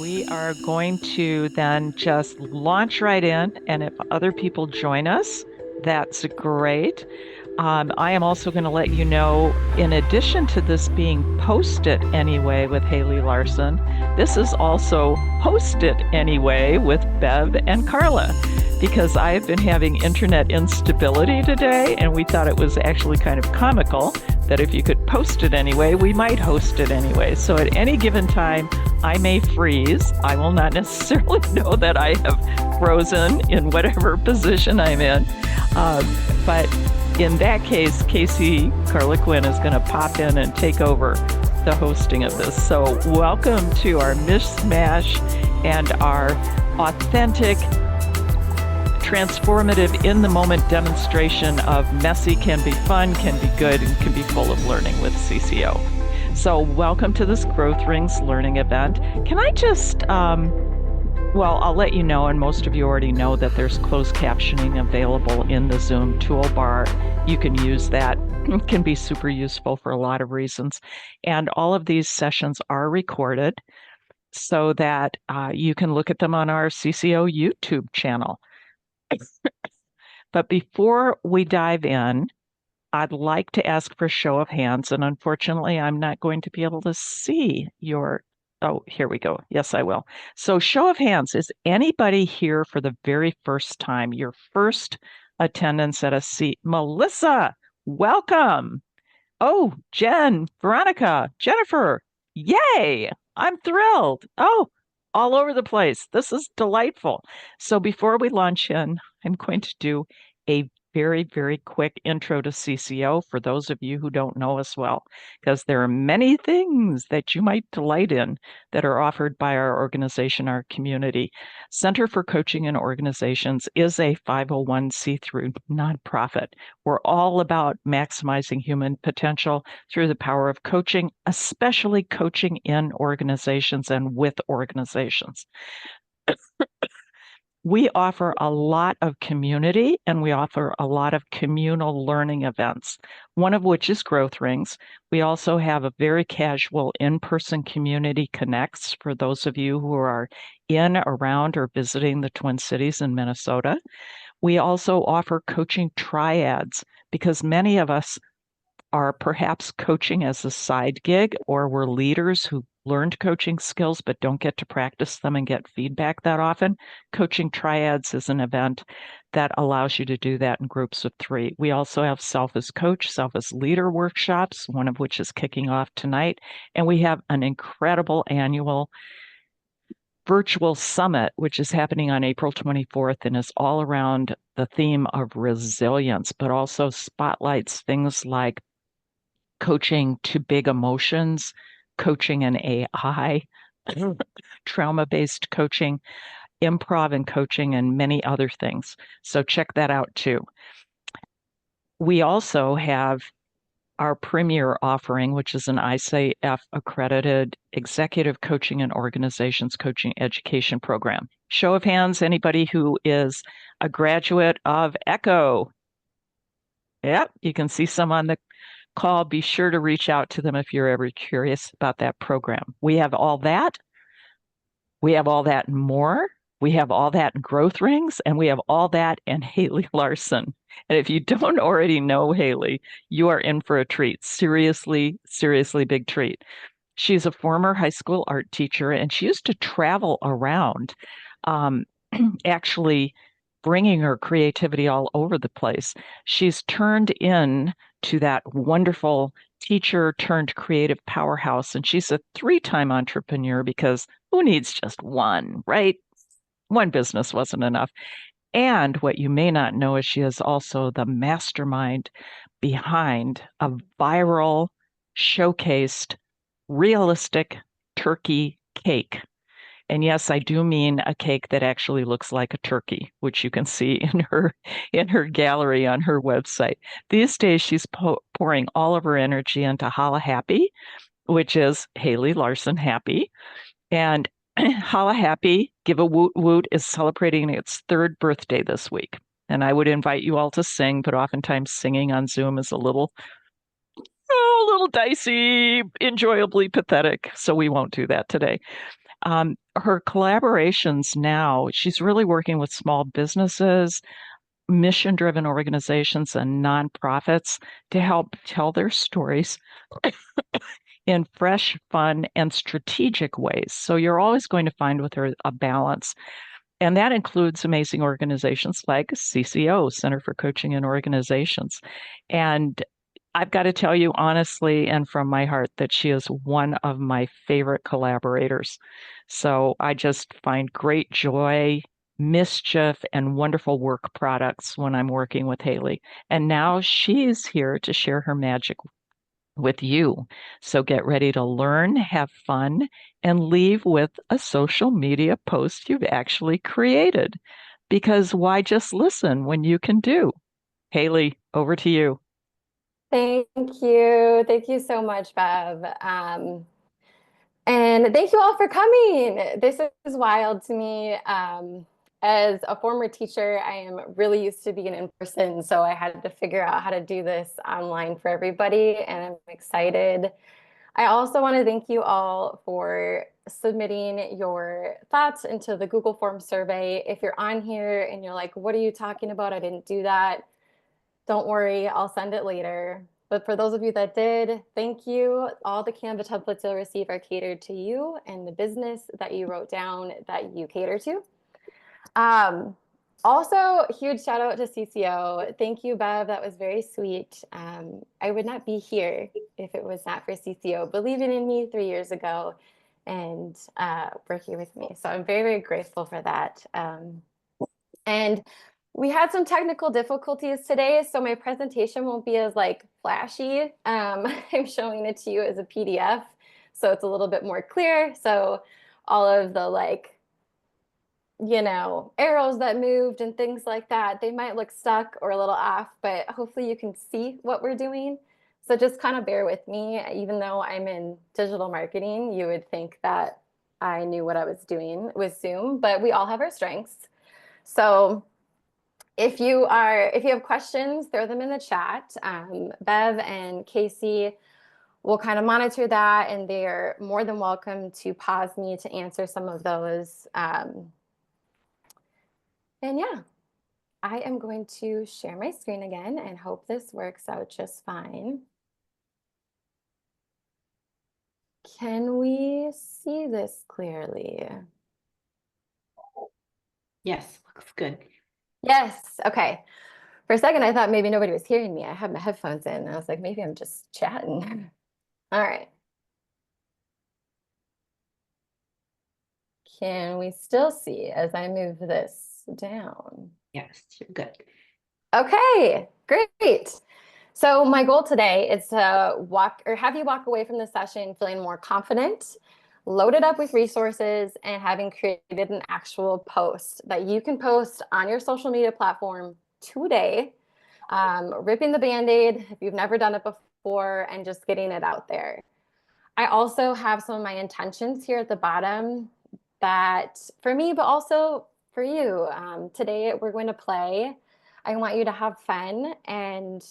We are going to then just launch right in, and if other people join us, that's great. I am also going to let you know, in addition to this being Post It Anyway with Haley Larson, this is also Host It Anyway with Bev and Carla, because I have been having internet instability today, and we thought it was actually kind of comical that if you could post it anyway, we might host it anyway. So at any given time, I may freeze. I will not necessarily know that I have frozen in whatever position I'm in. But in that case, Casey Carla Quinn is going to pop in and take over the hosting of this. So welcome to our mishmash and our authentic, transformative, in-the-moment demonstration of messy can be fun, can be good, and can be full of learning with CCO. So welcome to this Growth Rings learning event. Can I just, I'll let you know, and most of you already know that there's closed captioning available in the Zoom toolbar. You can use that. It can be super useful for a lot of reasons. And all of these sessions are recorded so that you can look at them on our CCO YouTube channel. But before we dive in, I'd like to ask for a show of hands, and unfortunately, I'm not going to be able to see your. Oh, here we go. Yes, I will. So, show of hands, is anybody here for the very first time, your first attendance at a seat? Melissa, welcome. Oh, Jen, Veronica, Jennifer, yay! I'm thrilled. Oh, all over the place. This is delightful. So before we launch in, I'm going to do a very, very quick intro to CCO for those of you who don't know us well, because there are many things that you might delight in that are offered by our organization, our community. Center for Coaching in Organizations is a 501c3 nonprofit. We're all about maximizing human potential through the power of coaching, especially coaching in organizations and with organizations. We offer a lot of community and we offer a lot of communal learning events, one of which is Growth Rings. We also have a very casual in-person community connects for those of you who are in, around, or visiting the Twin Cities in Minnesota. We also offer coaching triads because many of us are perhaps coaching as a side gig, or we're leaders who learned coaching skills but don't get to practice them and get feedback that often. Coaching triads is an event that allows you to do that in groups of 3. We also have Self as Coach, Self as Leader workshops, one of which is kicking off tonight. And we have an incredible annual virtual summit, which is happening on April 24th and is all around the theme of resilience, but also spotlights things like coaching to big emotions, coaching in AI, trauma-based coaching, improv and coaching, and many other things. So check that out too. We also have our premier offering, which is an ICF accredited executive coaching and organizations coaching education program. Show of hands, anybody who is a graduate of ECHO. Yep, you can see some on the call. Be sure to reach out to them if you're ever curious about that program. We have all that. We have all that and more. We have all that in Growth Rings, and we have all that in Haley Larson. And if you don't already know Haley, you are in for a treat. Seriously, seriously big treat. She's a former high school art teacher, and she used to travel around, actually bringing her creativity all over the place. She's turned in to that wonderful teacher turned creative powerhouse, and she's a 3-time entrepreneur because who needs just one, right? One business wasn't enough. And what you may not know is she is also the mastermind behind a viral, showcased, realistic turkey cake. And yes, I do mean a cake that actually looks like a turkey, which you can see in her gallery on her website. These days, she's pouring all of her energy into Holla Happy, which is Haley Larson Happy. And Holla Happy, Give a Woot Woot, is celebrating its 3rd birthday this week. And I would invite you all to sing, but oftentimes singing on Zoom is a little dicey, enjoyably pathetic. So we won't do that today. Her collaborations now, she's really working with small businesses, mission-driven organizations, and nonprofits to help tell their stories in fresh, fun, and strategic ways. So you're always going to find with her a balance. And that includes amazing organizations like CCO, Center for Coaching and Organizations. And I've got to tell you honestly and from my heart that she is one of my favorite collaborators. So I just find great joy, mischief, and wonderful work products when I'm working with Haley. And now she's here to share her magic with you. So get ready to learn, have fun, and leave with a social media post you've actually created. Because why just listen when you can do? Haley, over to you. Thank you. Thank you so much, Bev. And thank you all for coming. This is wild to me. As a former teacher, I am really used to being in person, so I had to figure out how to do this online for everybody, and I'm excited. I also want to thank you all for submitting your thoughts into the Google Form survey. If you're on here and you're like, what are you talking about? I didn't do that. Don't worry, I'll send it later. But for those of you that did, thank you. All the Canva templates you'll receive are catered to you and the business that you wrote down that you cater to. Um, Also, huge shout out to CCO. Thank you, Bev. That was very sweet. I would not be here if it was not for CCO believing in me 3 years ago and working with me. So I'm very, very grateful for that. And we had some technical difficulties today, so my presentation won't be as like flashy. I'm showing it to you as a PDF, so it's a little bit more clear. So all of the arrows that moved and things like that, they might look stuck or a little off, but hopefully you can see what we're doing. So just kind of bear with me. Even though I'm in digital marketing, you would think that I knew what I was doing with Zoom, but we all have our strengths. So if you have questions, throw them in the chat. Bev and Casey will kind of monitor that, and they're more than welcome to pause me to answer some of those. And yeah, I am going to share my screen again and hope this works out just fine. Can we see this clearly? Yes, looks good. Yes. Okay. For a second, I thought maybe nobody was hearing me. I had my headphones in. I was like, maybe I'm just chatting. All right. Can we still see as I move this down? Yes, you're good. Okay, great. So my goal today is to have you walk away from the session feeling more confident, loaded up with resources, and having created an actual post that you can post on your social media platform today, ripping the Band-Aid if you've never done it before and just getting it out there. I also have some of my intentions here at the bottom that for me, but also for you. Today we're going to play. I want you to have fun and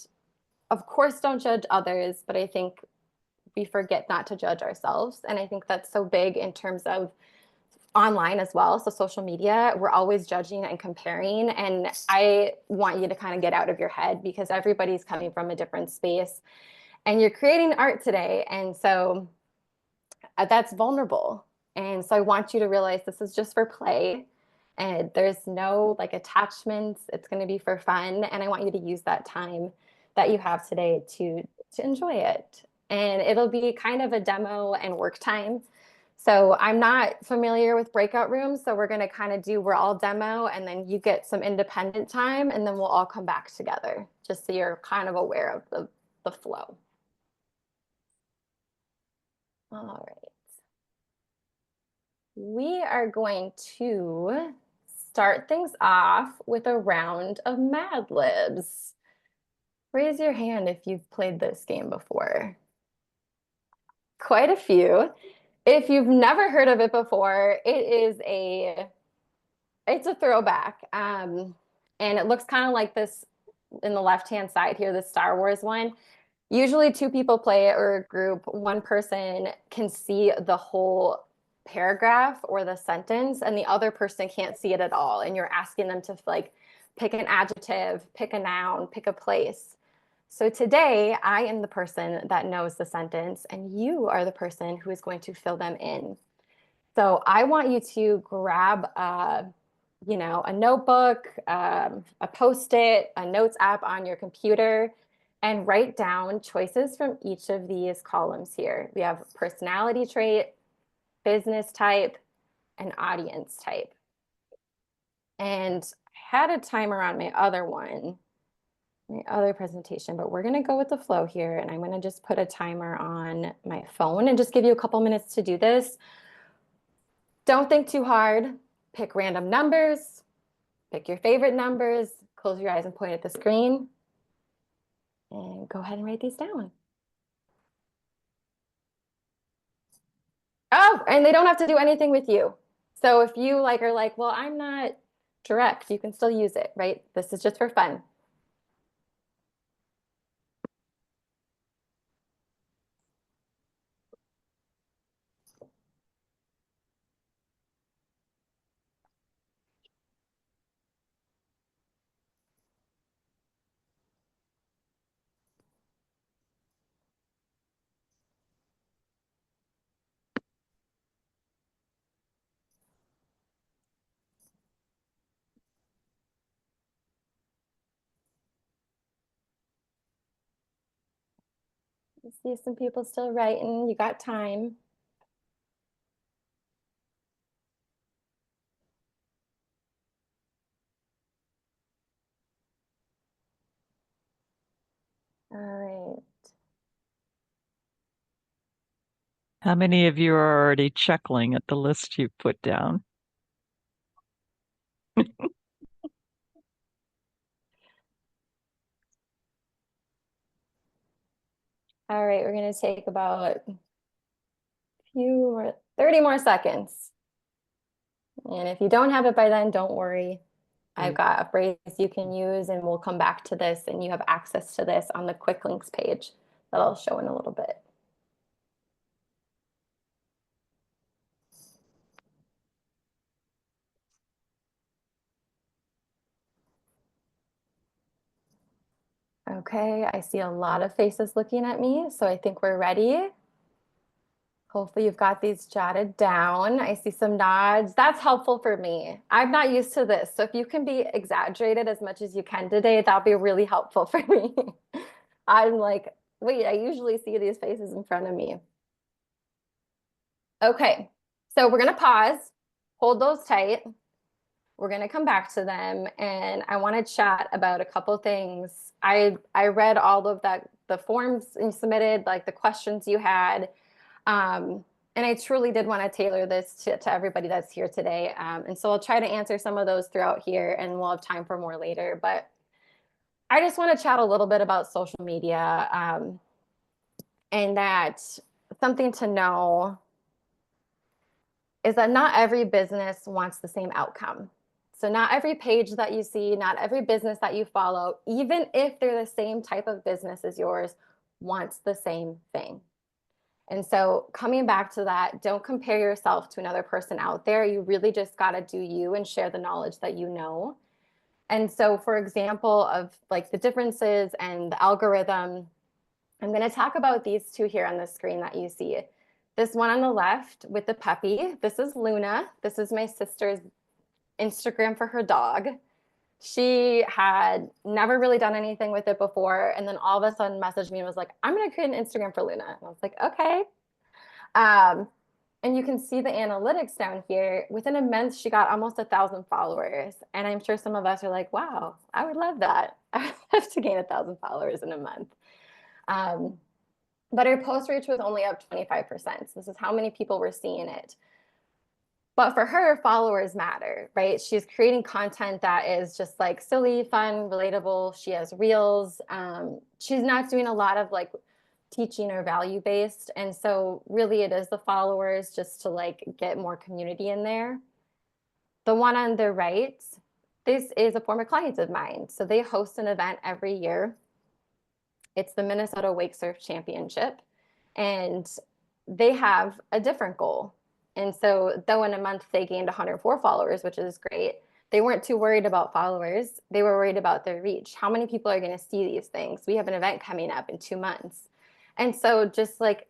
of course don't judge others, but I think we forget not to judge ourselves. And I think that's so big in terms of online as well. So social media, we're always judging and comparing. And I want you to kind of get out of your head because everybody's coming from a different space and you're creating art today. And so that's vulnerable. And so I want you to realize this is just for play and there's no like attachments. It's going to be for fun. And I want you to use that time that you have today to enjoy it. And it'll be kind of a demo and work time. So I'm not familiar with breakout rooms. So we're going to kind of we're all demo and then you get some independent time and then we'll all come back together just so you're kind of aware of the flow. All right. We are going to start things off with a round of Mad Libs. Raise your hand if you've played this game before. Quite a few. If you've never heard of it before, it's a throwback. And it looks kind of like this in the left-hand side here, the Star Wars one. Usually two people play it or a group. One person can see the whole paragraph or the sentence and the other person can't see it at all. And you're asking them to like pick an adjective, pick a noun, pick a place. So today I am the person that knows the sentence and you are the person who is going to fill them in. So I want you to grab a notebook, a Post-it, a notes app on your computer, and write down choices from each of these columns here. We have personality trait, business type, and audience type. And I had a timer on my other one, my other presentation, but we're going to go with the flow here. And I'm going to just put a timer on my phone and just give you a couple minutes to do this. Don't think too hard. Pick random numbers. Pick your favorite numbers. Close your eyes and point at the screen. And go ahead and write these down. Oh, and they don't have to do anything with you. So if you are like, well, I'm not direct, you can still use it, right? This is just for fun. I see some people still writing. You got time. All right. How many of you are already chuckling at the list you put down? All right, we're going to take about 30 more seconds. And if you don't have it by then, don't worry. I've got a phrase you can use, and we'll come back to this, and you have access to this on the quick links page that I'll show in a little bit. Okay, I see a lot of faces looking at me, so I think we're ready. Hopefully you've got these jotted down. I see some nods. That's helpful for me. I'm not used to this, so if you can be exaggerated as much as you can today, that'll be really helpful for me. I'm like, wait, I usually see these faces in front of me. Okay, so we're gonna pause, hold those tight. We're gonna come back to them, and I want to chat about a couple things. I read all of the forms you submitted, like the questions you had, and I truly did want to tailor this to everybody that's here today. And so I'll try to answer some of those throughout here, and we'll have time for more later. But I just want to chat a little bit about social media, and that something to know is that not every business wants the same outcome. So not every page that you see, not every business that you follow, even if they're the same type of business as yours, wants the same thing. And so coming back to that, don't compare yourself to another person out there. You really just got to do you and share the knowledge that you know. And so for example of like the differences and the algorithm, I'm going to talk about these two here on the screen that you see. This one on the left with the puppy, this is Luna. This is my sister's Instagram for her dog. She had never really done anything with it before. And then all of a sudden messaged me and was like, I'm going to create an Instagram for Luna. And I was like, okay. And you can see the analytics down here. Within a month, she got almost 1,000 followers. And I'm sure some of us are like, wow, I would love that. I would love to gain 1,000 followers in a month. But her post reach was only up 25%. So this is how many people were seeing it. But for her, followers matter, right? She's creating content that is just like silly, fun, relatable. She has reels. She's not doing a lot of like teaching or value based. And so really it is the followers just to like get more community in there. The one on the right, this is a former client of mine. So they host an event every year. It's the Minnesota Wake Surf Championship. And they have a different goal. And so though in a month they gained 104 followers, which is great, they weren't too worried about followers. They were worried about their reach. How many people are going to see these things? We have an event coming up in 2 months. And so just like,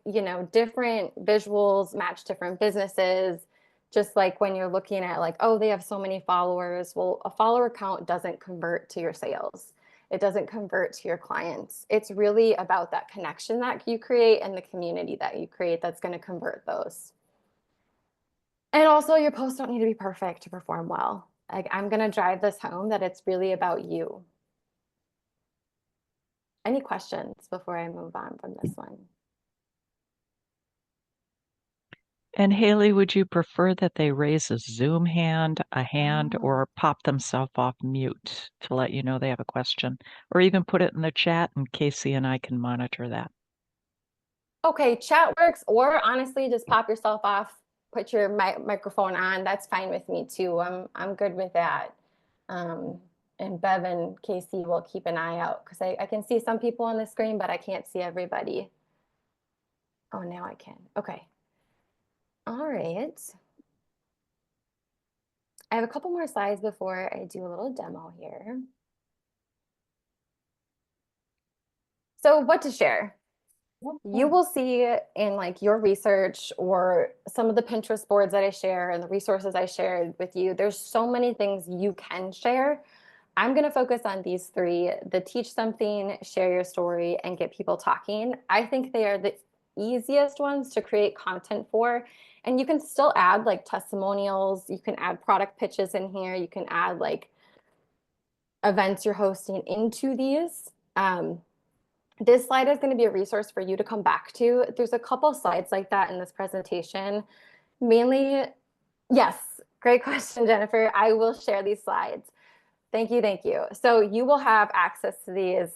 different visuals match different businesses. Just like when you're looking at like, oh, they have so many followers. Well, a follower count doesn't convert to your sales. It doesn't convert to your clients. It's really about that connection that you create and the community that you create that's going to convert those. And also your posts don't need to be perfect to perform well. Like I'm going to drive this home that it's really about you. Any questions before I move on from this one? And Haley, would you prefer that they raise a Zoom hand, Oh. or pop themselves off mute to let you know they have a question, or even put it in the chat and Casey and I can monitor that? Okay, chat works, or honestly, just pop yourself off, put your microphone on. That's fine with me too. I'm good with that. Um, and Bev and Casey will keep an eye out because I can see some people on the screen, but I can't see everybody. Oh, now I can. Okay. All right. I have a couple more slides before I do a little demo here. So what to share? You will see in like your research or some of the Pinterest boards that I share and the resources I shared with you, there's so many things you can share. I'm going to focus on these three: the teach something, share your story, and get people talking. I think they are the easiest ones to create content for. And you can still add like testimonials. You can add product pitches in here. You can add like events you're hosting into these. This slide is going to be a resource for you to come back to. There's a couple slides like that in this presentation. Mainly, yes, great question, Jennifer. I will share these slides. Thank you, thank you. So you will have access to these.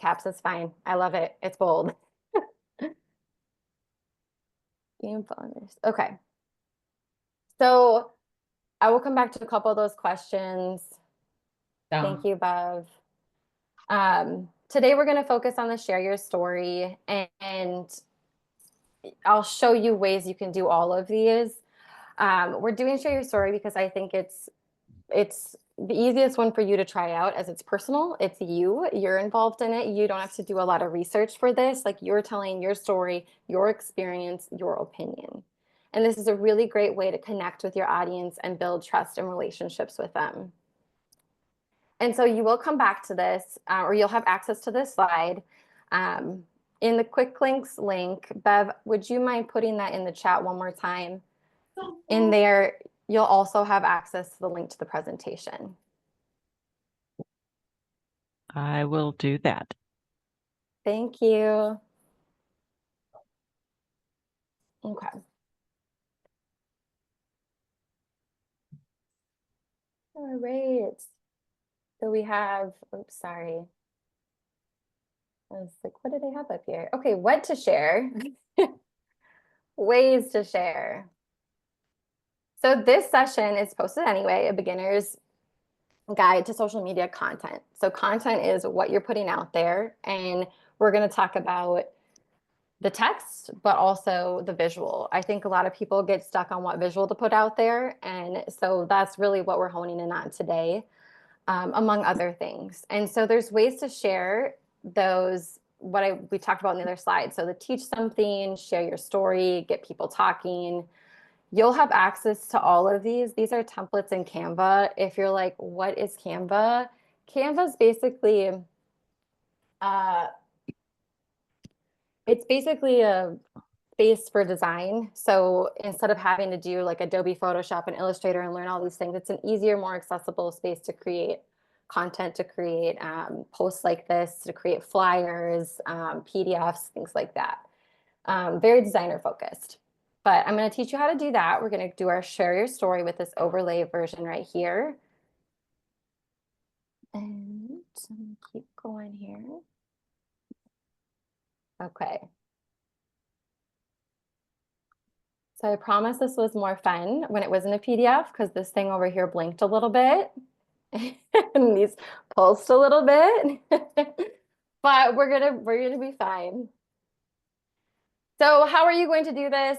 Caps is fine. I love it. It's bold. Okay. So I will come back to a couple of those questions. Thank you, Bev. Today we're going to focus on the share your story, and I'll show you ways you can do all of these. We're doing share your story because I think it's the easiest one for you to try out, as it's personal. It's you're involved in it. You don't have to do a lot of research for this. Like, you're telling your story, your experience, your opinion. And this is a really great way to connect with your audience and build trust and relationships with them. And so you will come back to this, or you'll have access to this slide. In the quick links link, Bev, would you mind putting that in the chat one more time? In there, you'll also have access to the link to the presentation. I will do that. Thank you. Okay. All right. So we have, oops, sorry. I was like, what do they have up here? Okay, what to share? Ways to share. So this session is posted anyway, a beginner's guide to social media content. So content is what you're putting out there, and we're going to talk about the text, but also the visual. I think a lot of people get stuck on what visual to put out there, and so that's really what we're honing in on today, among other things. And so there's ways to share those, we talked about in the other slide. So the teach something, share your story, get people talking. You'll have access to all of these. These are templates in Canva. If you're like, what is Canva? Canva is basically, it's basically a space for design. So instead of having to do like Adobe Photoshop and Illustrator and learn all these things, it's an easier, more accessible space to create content, to create posts like this, to create flyers, PDFs, things like that. Very designer focused. But I'm going to teach you how to do that. We're going to do our share your story with this overlay version right here. And keep going here. Okay. So I promise this was more fun when it was in a PDF, because this thing over here blinked a little bit and these pulsed a little bit, but we're gonna be fine. So how are you going to do this?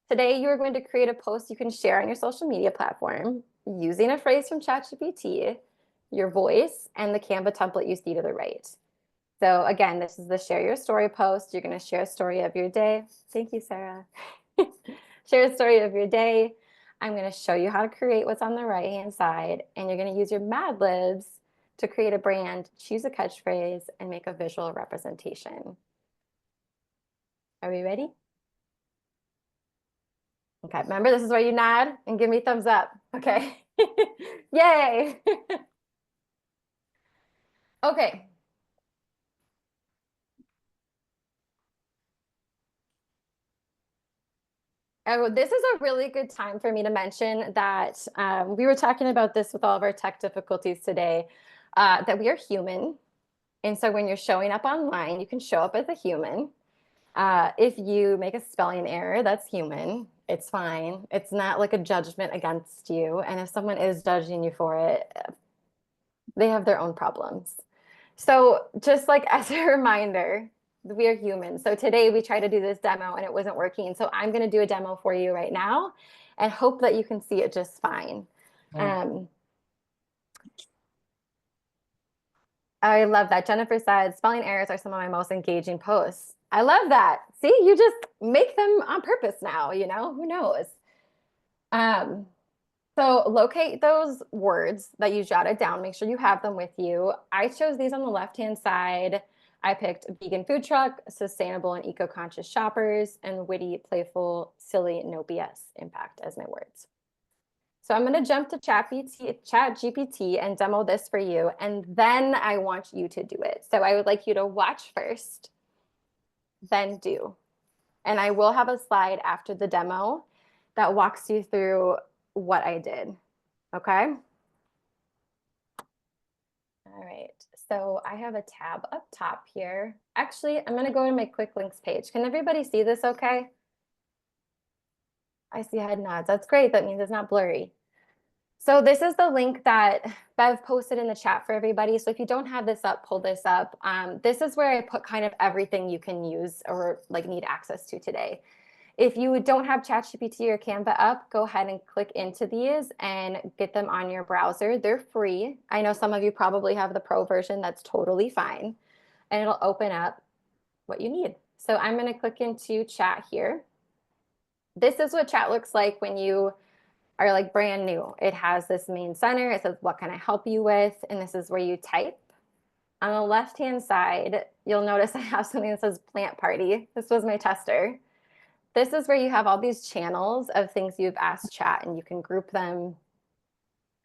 Today, you are going to create a post you can share on your social media platform using a phrase from ChatGPT, your voice, and the Canva template you see to the right. So again, this is the share your story post. You're going to share a story of your day. Thank you, Sarah. Share a story of your day. I'm going to show you how to create what's on the right-hand side, and you're going to use your Mad Libs to create a brand, choose a catchphrase, and make a visual representation. Are we ready? Okay, remember, this is where you nod and give me thumbs up. Okay. Yay. Okay. Oh, this is a really good time for me to mention that we were talking about this with all of our tech difficulties today, that we are human. And so when you're showing up online, you can show up as a human. If you make a spelling error, that's human. It's fine. It's not like a judgment against you. And if someone is judging you for it, they have their own problems. So just like as a reminder, we are human. So today we tried to do this demo and it wasn't working. So I'm going to do a demo for you right now and hope that you can see it just fine. I love that. Jennifer said, spelling errors are some of my most engaging posts. I love that. See, you just make them on purpose now, you know, who knows? So locate those words that you jotted down. Make sure you have them with you. I chose these on the left-hand side. I picked vegan food truck, sustainable and eco-conscious shoppers, and witty, playful, silly, no BS impact as my words. So I'm going to jump to ChatGPT and demo this for you, and then I want you to do it. So I would like you to watch first, then do. And I will have a slide after the demo that walks you through what I did. Okay? All right. So I have a tab up top here. Actually, I'm going to go to my quick links page. Can everybody see this okay? I see head nods. That's great. That means it's not blurry. So this is the link that Bev posted in the chat for everybody. So if you don't have this up, pull this up. This is where I put kind of everything you can use or like need access to today. If you don't have ChatGPT or Canva up, go ahead and click into these and get them on your browser. They're free. I know some of you probably have the pro version. That's totally fine. And it'll open up what you need. So I'm going to click into chat here. This is what chat looks like when you are like brand new. It has this main center. It says, what can I help you with? And this is where you type. On the left-hand side, you'll notice I have something that says plant party. This was my tester. This is where you have all these channels of things you've asked chat and you can group them.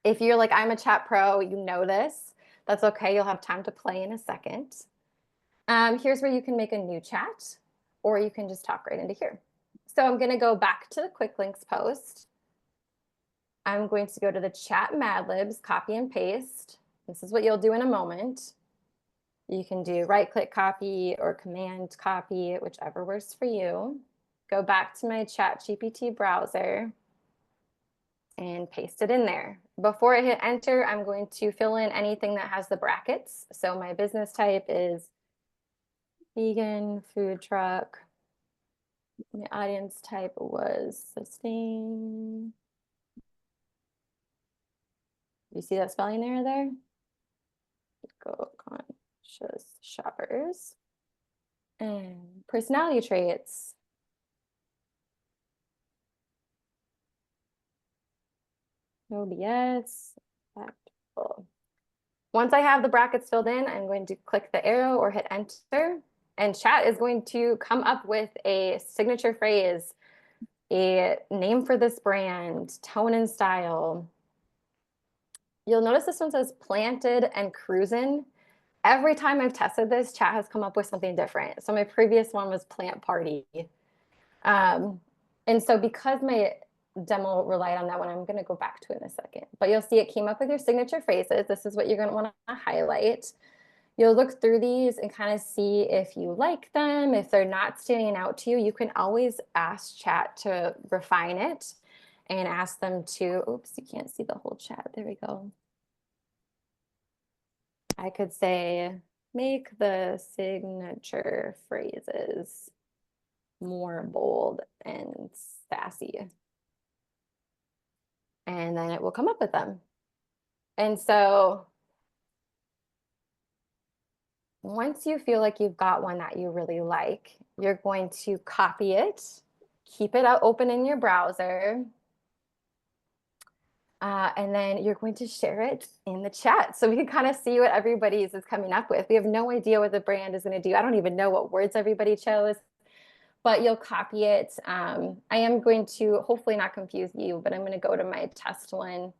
If you're like, I'm a chat pro, you know this. That's okay. You'll have time to play in a second. Here's where you can make a new chat or you can just talk right into here. So I'm going to go back to the quick links post. I'm going to go to the chat Mad Libs, copy and paste. This is what you'll do in a moment. You can do right click copy or command copy, whichever works for you. Go back to my ChatGPT browser and paste it in there. Before I hit enter, I'm going to fill in anything that has the brackets. So my business type is vegan food truck. My audience type was sustain. You see that spelling error there? Eco-conscious shoppers. And personality traits. No BS. Impactful. Once I have the brackets filled in, I'm going to click the arrow or hit enter. And chat is going to come up with a signature phrase, a name for this brand, tone and style. You'll notice this one says planted and cruisin'. Every time I've tested this, chat has come up with something different. So my previous one was plant party. And so because my demo relied on that one, I'm going to go back to it in a second. But you'll see it came up with your signature phrases. This is what you're going to want to highlight. You'll look through these and kind of see if you like them. If they're not standing out to you, you can always ask chat to refine it and ask them to, oops, you can't see the whole chat. There we go. I could say, make the signature phrases. more bold and sassy. And then it will come up with them. And so once you feel like you've got one that you really like, you're going to copy it, keep it out open in your browser, and then you're going to share it in the chat so we can kind of see what everybody's is coming up with. We have no idea what the brand is going to do. I don't even know what words everybody chose, but you'll copy it. I am going to hopefully not confuse you, but I'm going to go to my test one.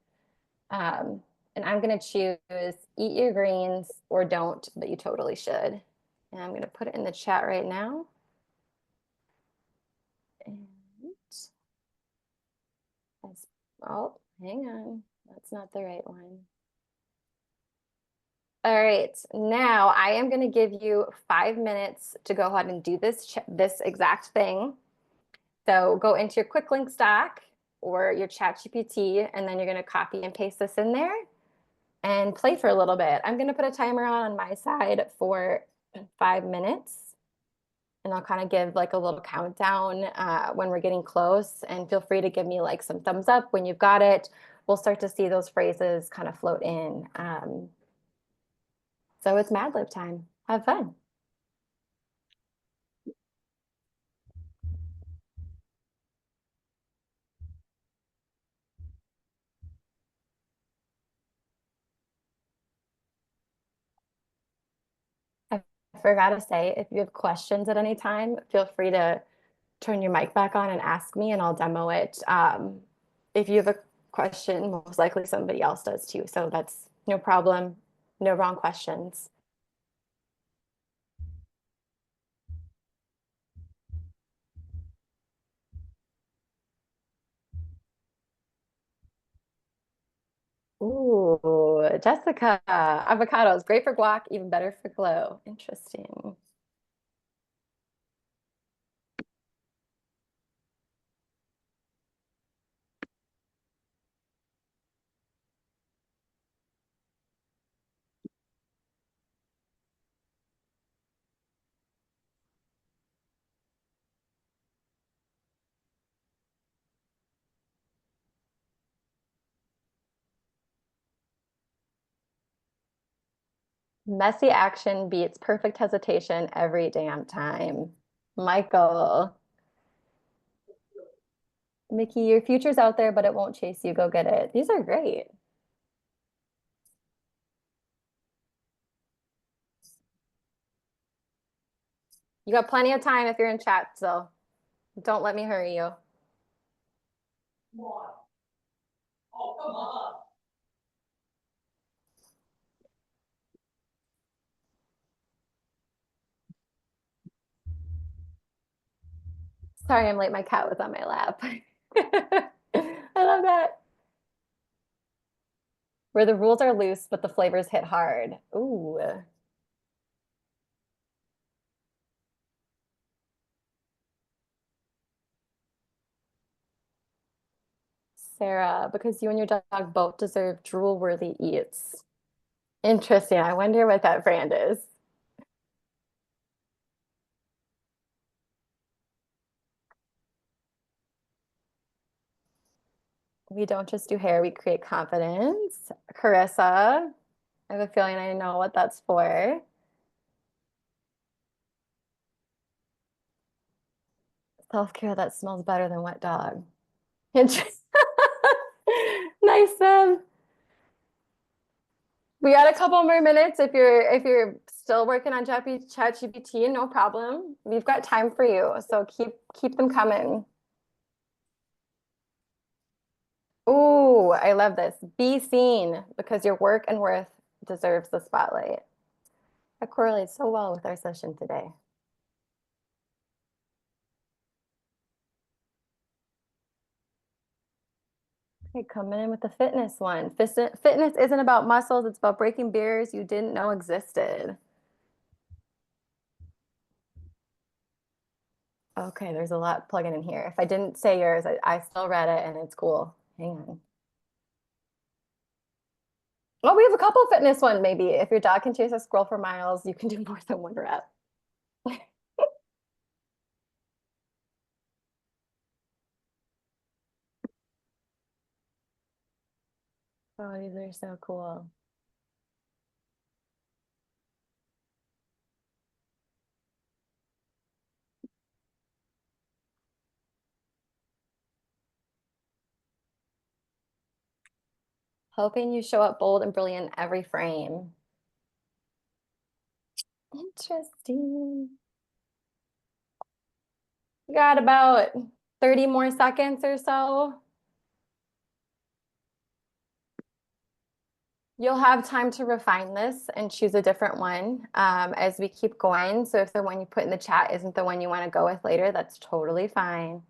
And I'm going to choose eat your greens or don't, but you totally should. And I'm going to put it in the chat right now. And oh, hang on. That's not the right one. All right, now I am going to give you 5 minutes to go ahead and do this exact thing. So go into your quick link stack or your ChatGPT, and then you're going to copy and paste this in there and play for a little bit. I'm going to put a timer on my side for 5 minutes. And I'll kind of give like a little countdown when we're getting close. And feel free to give me like some thumbs up when you've got it. We'll start to see those phrases kind of float in. So it's Mad Lib time. Have fun. I forgot to say, if you have questions at any time, feel free to turn your mic back on and ask me, and I'll demo it. If you have a question, most likely somebody else does too. So that's no problem. No wrong questions. Ooh, Jessica, avocados, great for guac, even better for glow. Interesting. Messy action beats perfect hesitation every damn time. Michael, Mickey, your future's out there, but it won't chase you. Go get it. These are great. You got plenty of time if you're in chat, so don't let me hurry you. Sorry, I'm late. My cat was on my lap. I love that. Where the rules are loose, but the flavors hit hard. Ooh. Sarah, because you and your dog both deserve drool-worthy eats. Interesting. I wonder what that brand is. We don't just do hair, we create confidence. Carissa, I have a feeling I know what that's for. Self-care that smells better than wet dog. Nice, Sam. We got a couple more minutes if you're still working on ChatGPT, no problem. We've got time for you, so keep them coming. Ooh, I love this. Be seen because your work and worth deserves the spotlight. That correlates so well with our session today. Okay, coming in with the fitness one. Fitness isn't about muscles, it's about breaking barriers you didn't know existed. Okay, there's a lot plugging in here. If I didn't say yours, I still read it and it's cool. Hang on. Well, we have a couple fitness one, maybe. If your dog can chase a squirrel for miles, you can do more than one rep. Oh, these are so cool. Hoping you show up bold and brilliant every frame. Interesting. We got about 30 more seconds or so. You'll have time to refine this and choose a different one as we keep going. So if the one you put in the chat isn't the one you want to go with later, that's totally fine.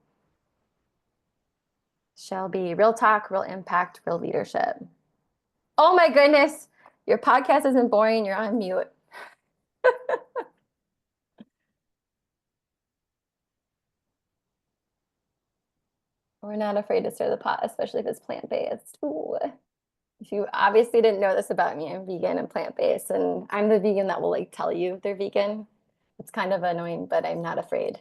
Shelby, real talk, real impact, real leadership. Oh my goodness, your podcast isn't boring. You're on mute. We're not afraid to stir the pot, especially if it's plant-based. If you obviously didn't know this about me, I'm vegan and plant-based, and I'm the vegan that will like tell you they're vegan. It's kind of annoying, but I'm not afraid.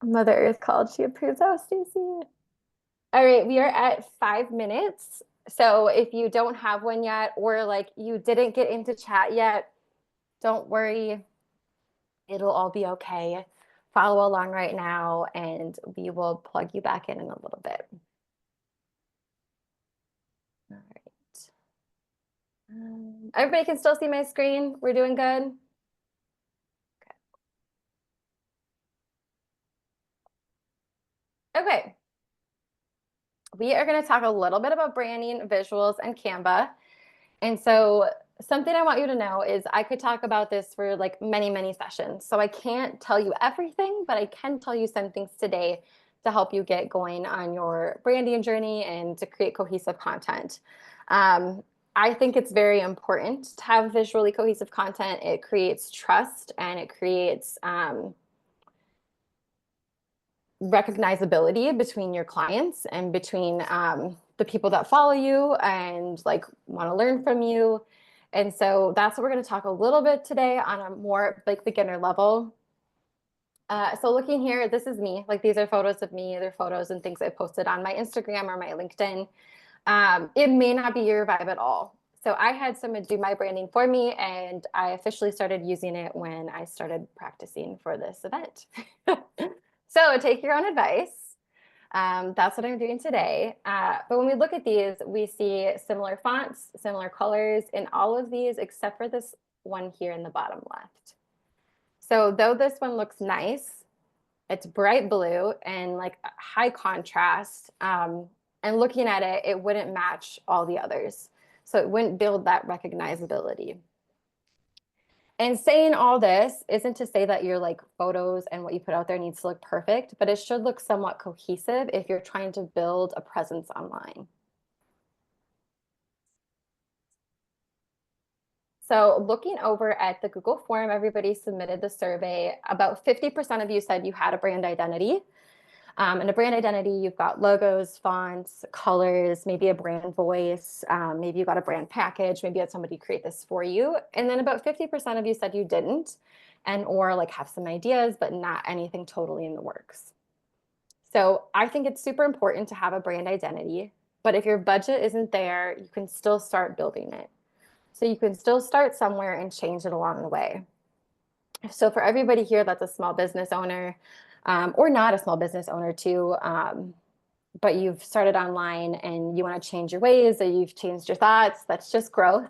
Mother Earth called. She approves. Oh, Stacy. All right, we are at 5 minutes. So if you don't have one yet, or like you didn't get into chat yet, don't worry. It'll all be okay. Follow along right now, and we will plug you back in a little bit. All right. Everybody can still see my screen. We're doing good. Okay. We are going to talk a little bit about branding, visuals, and Canva. And so something I want you to know is I could talk about this for like many, many sessions. So I can't tell you everything, but I can tell you some things today to help you get going on your branding journey and to create cohesive content. I think it's very important to have visually cohesive content. It creates trust and it creates recognizability between your clients and between the people that follow you and like want to learn from you. And so that's what we're going to talk a little bit today on a more like beginner level. So looking here, this is me. Like these are photos of me. They're photos and things I posted on my Instagram or my LinkedIn. It may not be your vibe at all. So I had someone do my branding for me, and I officially started using it when I started practicing for this event. So take your own advice. That's what I'm doing today. But when we look at these, we see similar fonts, similar colors in all of these, except for this one here in the bottom left. So though this one looks nice, it's bright blue and like high contrast. And looking at it, it wouldn't match all the others. So it wouldn't build that recognizability. And saying all this isn't to say that your like photos and what you put out there needs to look perfect, but it should look somewhat cohesive if you're trying to build a presence online. So looking over at the Google form, everybody submitted the survey. About 50% of you said you had a brand identity. And a brand identity, you've got logos, fonts, colors, maybe a brand voice, maybe you got a brand package, maybe you had somebody create this for you. And then about 50% of you said you didn't, and or like have some ideas, but not anything totally in the works. So I think it's super important to have a brand identity, but if your budget isn't there, you can still start building it. So you can still start somewhere and change it along the way. So for everybody here that's a small business owner, or not a small business owner too, but you've started online and you want to change your ways, or you've changed your thoughts, that's just growth.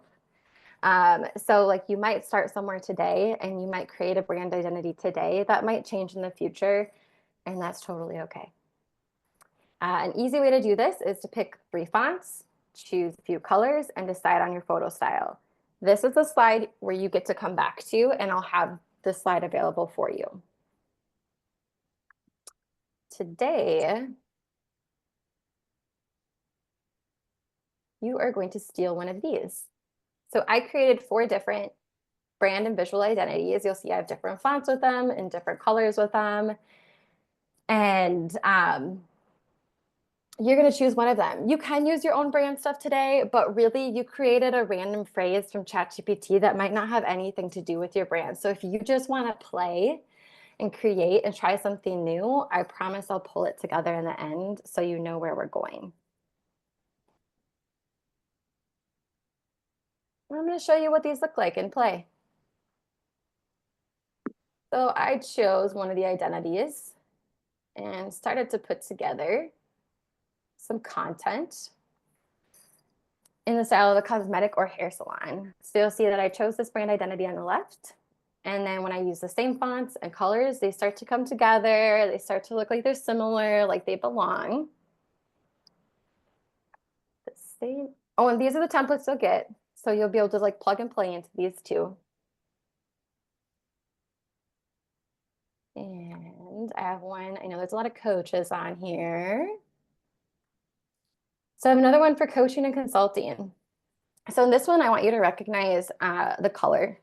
So like you might start somewhere today and you might create a brand identity today that might change in the future, and that's totally okay. An easy way to do this is to pick 3 fonts, choose a few colors, and decide on your photo style. This is the slide where you get to come back to, and I'll have this slide available for you. Today, you are going to steal one of these. So I created 4 different brand and visual identities. You'll see I have different fonts with them and different colors with them. And you're going to choose one of them. You can use your own brand stuff today, but really you created a random phrase from ChatGPT that might not have anything to do with your brand. So if you just want to play and create and try something new, I promise I'll pull it together in the end so you know where we're going. I'm going to show you what these look like in play. So I chose one of the identities and started to put together some content in the style of a cosmetic or hair salon. So you'll see that I chose this brand identity on the left. And then when I use the same fonts and colors, they start to come together. They start to look like they're similar, like they belong. The same. Oh, and these are the templates you'll get. So you'll be able to like plug and play into these two. And I have one, I know there's a lot of coaches on here. So I have another one for coaching and consulting. So in this one, I want you to recognize the color.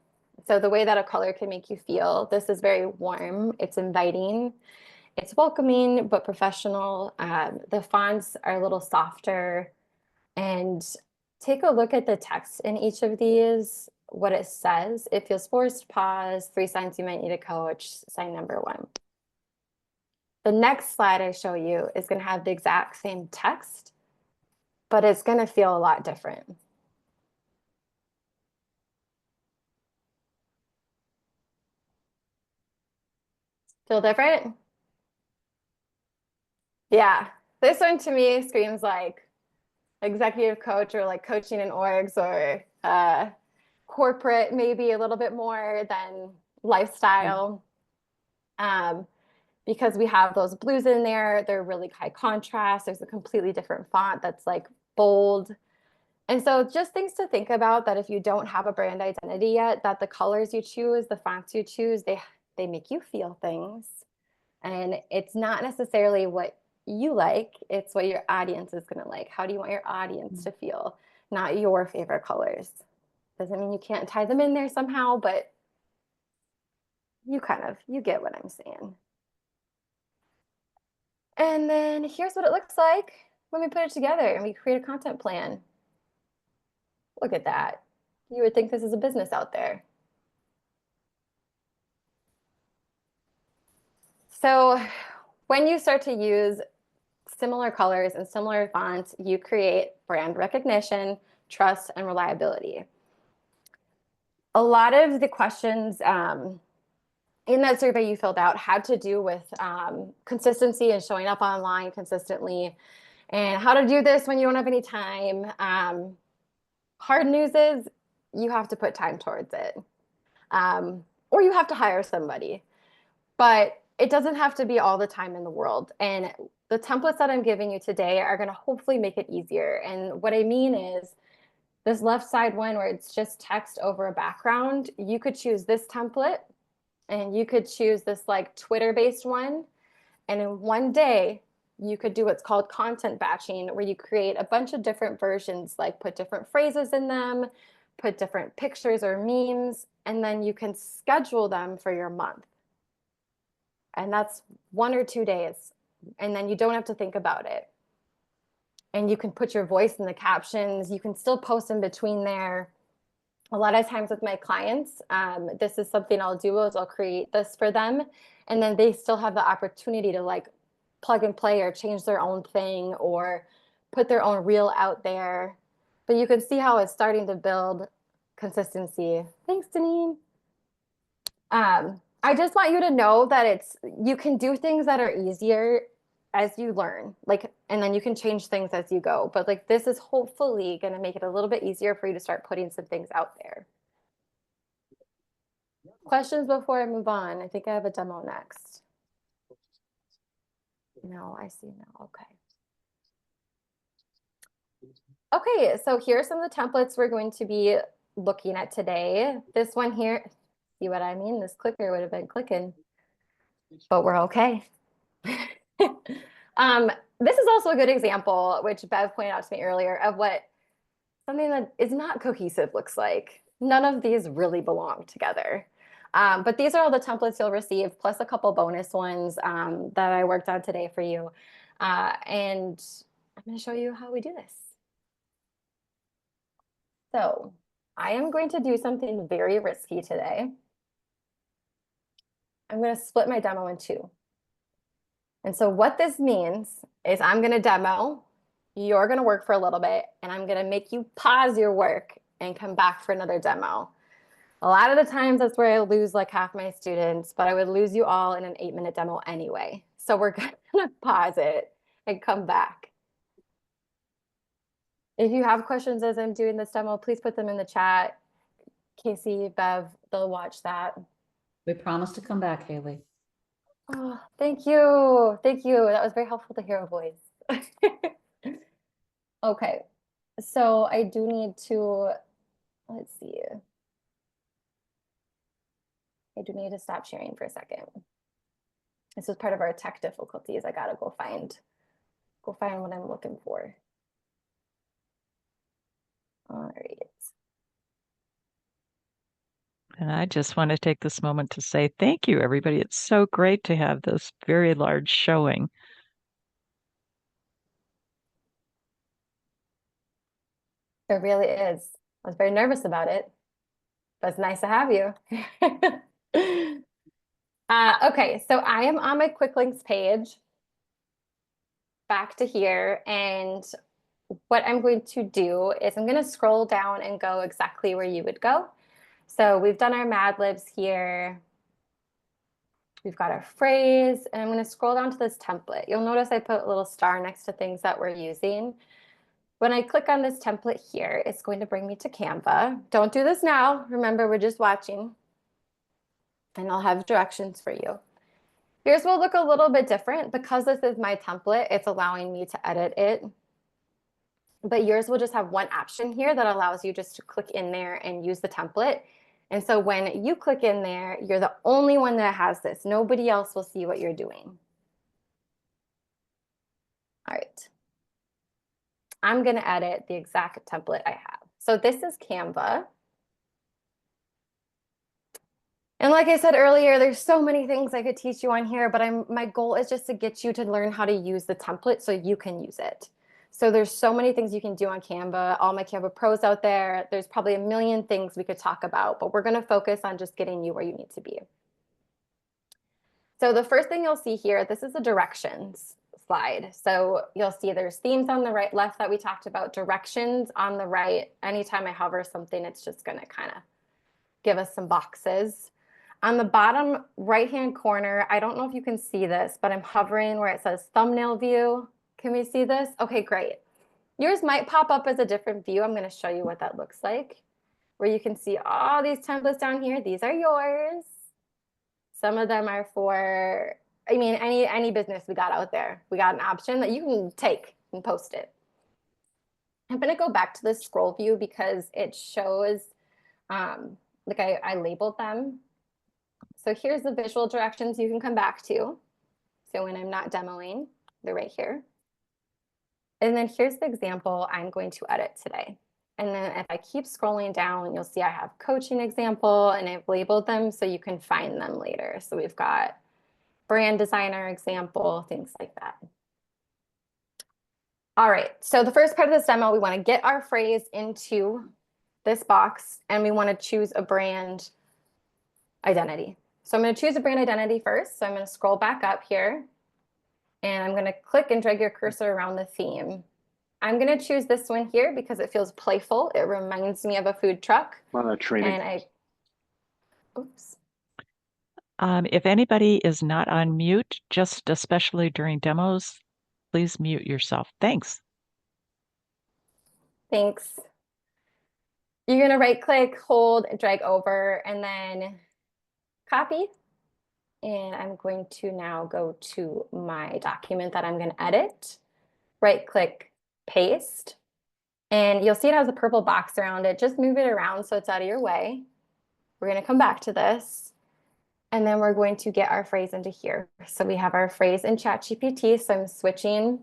So the way that a color can make you feel, this is very warm, it's inviting, it's welcoming, but professional. The fonts are a little softer. And take a look at the text in each of these, what it says. It feels forced, pause, 3 signs you might need a coach, sign number 1. The next slide I show you is going to have the exact same text, but it's going to feel a lot different. Feel different? Yeah, this one to me screams like executive coach or like coaching in orgs or corporate, maybe a little bit more than lifestyle. Because we have those blues in there, they're really high contrast. There's a completely different font that's like bold. And so just things to think about that if you don't have a brand identity yet, that the colors you choose, the fonts you choose, they make you feel things. And it's not necessarily what you like, it's what your audience is going to like. How do you want your audience to feel? Not your favorite colors. Doesn't mean you can't tie them in there somehow, but you get what I'm saying. And then here's what it looks like when we put it together and we create a content plan. Look at that. You would think this is a business out there. So when you start to use similar colors and similar fonts, you create brand recognition, trust, and reliability. A lot of the questions in that survey you filled out had to do with consistency and showing up online consistently and how to do this when you don't have any time. Hard news is you have to put time towards it, or you have to hire somebody, but it doesn't have to be all the time in the world. And the templates that I'm giving you today are going to hopefully make it easier. And what I mean is this left side one where it's just text over a background, you could choose this template and you could choose this like Twitter based one. And in one day, you could do what's called content batching, where you create a bunch of different versions, like put different phrases in them, put different pictures or memes, and then you can schedule them for your month. And that's 1 or 2 days. And then you don't have to think about it. And you can put your voice in the captions. You can still post in between there. A lot of times with my clients, this is something I'll do is I'll create this for them. And then they still have the opportunity to like plug and play or change their own thing or put their own reel out there. But you can see how it's starting to build consistency. Thanks, Deneen. I just want you to know that you can do things that are easier as you learn, like, and then you can change things as you go. But like this is hopefully going to make it a little bit easier for you to start putting some things out there. Questions before I move on? I think I have a demo next. No, I see now. Okay. Okay, so here are some of the templates we're going to be looking at today. This one here, see what I mean? This clicker would have been clicking, but we're okay. This is also a good example, which Bev pointed out to me earlier, of what something that is not cohesive looks like. None of these really belong together. But these are all the templates you'll receive, plus a couple bonus ones that I worked on today for you. And I'm going to show you how we do this. So I am going to do something very risky today. I'm going to split my demo in two. And so what this means is I'm going to demo, you're going to work for a little bit, and I'm going to make you pause your work and come back for another demo. A lot of the times that's where I lose like half my students, but I would lose you all in an 8-minute demo anyway. So we're going to pause it and come back. If you have questions as I'm doing this demo, please put them in the chat. Casey, Bev, they'll watch that. We promise to come back, Haley. Oh, thank you. Thank you. That was very helpful to hear a voice. Okay, so I do need to, let's see. I do need to stop sharing for a second. This is part of our tech difficulties. I gotta go find what I'm looking for. All right. And I just want to take this moment to say thank you, everybody. It's so great to have this very large showing. It really is. I was very nervous about it, but it's nice to have you. Okay, so I am on my quick links page. Back to here, and what I'm going to do is I'm going to scroll down and go exactly where you would go. So we've done our Mad Libs here. We've got our phrase, and I'm going to scroll down to this template. You'll notice I put a little star next to things that we're using. When I click on this template here, it's going to bring me to Canva. Don't do this now. Remember, we're just watching. And I'll have directions for you. Yours will look a little bit different. Because this is my template, it's allowing me to edit it. But yours will just have one option here that allows you just to click in there and use the template. And so when you click in there, you're the only one that has this. Nobody else will see what you're doing. All right. I'm going to edit the exact template I have. So this is Canva. And like I said earlier, there's so many things I could teach you on here, but my goal is just to get you to learn how to use the template so you can use it. So there's so many things you can do on Canva, all my Canva pros out there. There's probably a million things we could talk about, but we're going to focus on just getting you where you need to be. So the first thing you'll see here, this is the directions slide. So you'll see there's themes on the right, left that we talked about, directions on the right. Anytime I hover something, it's just going to kind of give us some boxes. On the bottom right-hand corner, I don't know if you can see this, but I'm hovering where it says thumbnail view. Can we see this? Okay, great. Yours might pop up as a different view. I'm going to show you what that looks like, where you can see all these templates down here. These are yours. Some of them are for, I mean, any business we got out there. We got an option that you can take and post it. I'm going to go back to the scroll view because it shows, like I labeled them. So here's the visual directions you can come back to. So when I'm not demoing, they're right here. And then here's the example I'm going to edit today. And then if I keep scrolling down, you'll see I have coaching example and I've labeled them so you can find them later. So we've got brand designer example, things like that. All right, so the first part of this demo, we want to get our phrase into this box and we want to choose a brand identity. So I'm going to choose a brand identity first. So I'm going to scroll back up here and I'm going to click and drag your cursor around the theme. I'm going to choose this one here because it feels playful. It reminds me of a food truck. Training. And oops. If anybody is not on mute, just especially during demos, please mute yourself. Thanks. Thanks. You're going to right click, hold, drag over, and then copy. And I'm going to now go to my document that I'm going to edit. Right click, paste. And you'll see it has a purple box around it. Just move it around so it's out of your way. We're going to come back to this. And then we're going to get our phrase into here. So we have our phrase in ChatGPT. So I'm switching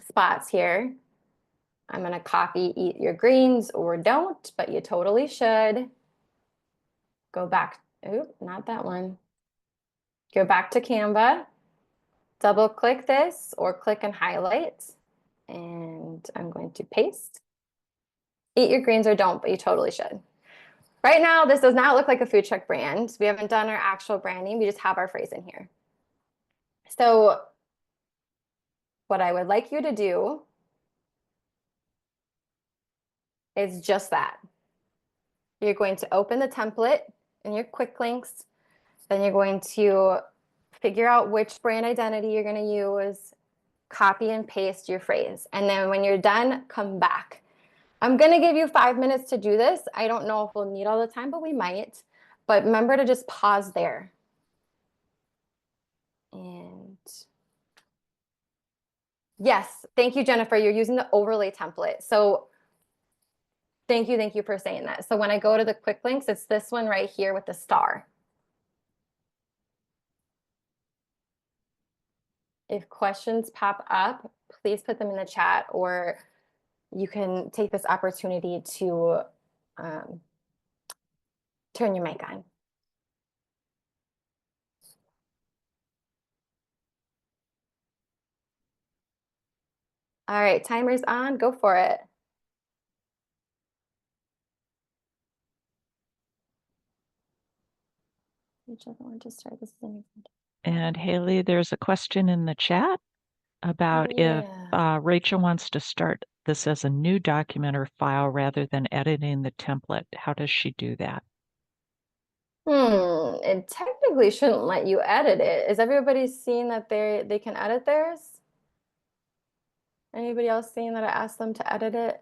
spots here. I'm going to copy eat your greens or don't, but you totally should. Go back. Oop, not that one. Go back to Canva. Double click this or click and highlight. And I'm going to paste. Eat your greens or don't, but you totally should. Right now, this does not look like a food truck brand. We haven't done our actual branding. We just have our phrase in here. So what I would like you to do is just that. You're going to open the template in your quick links. Then you're going to figure out which brand identity you're going to use, copy and paste your phrase. And then when you're done, come back. I'm going to give you 5 minutes to do this. I don't know if we'll need all the time, but we might. But remember to just pause there. And yes, thank you, Jennifer. You're using the overlay template. So thank you for saying that. So when I go to the quick links, it's this one right here with the star. If questions pop up, please put them in the chat, or you can take this opportunity to turn your mic on. All right, timer's on. Go for it. Which other one to start? This is an And Haley, there's a question in the chat about if Rachel wants to start this as a new document or file rather than editing the template. How does she do that? It technically shouldn't let you edit it. Is everybody seeing that they can edit theirs? Anybody else seeing that I asked them to edit it?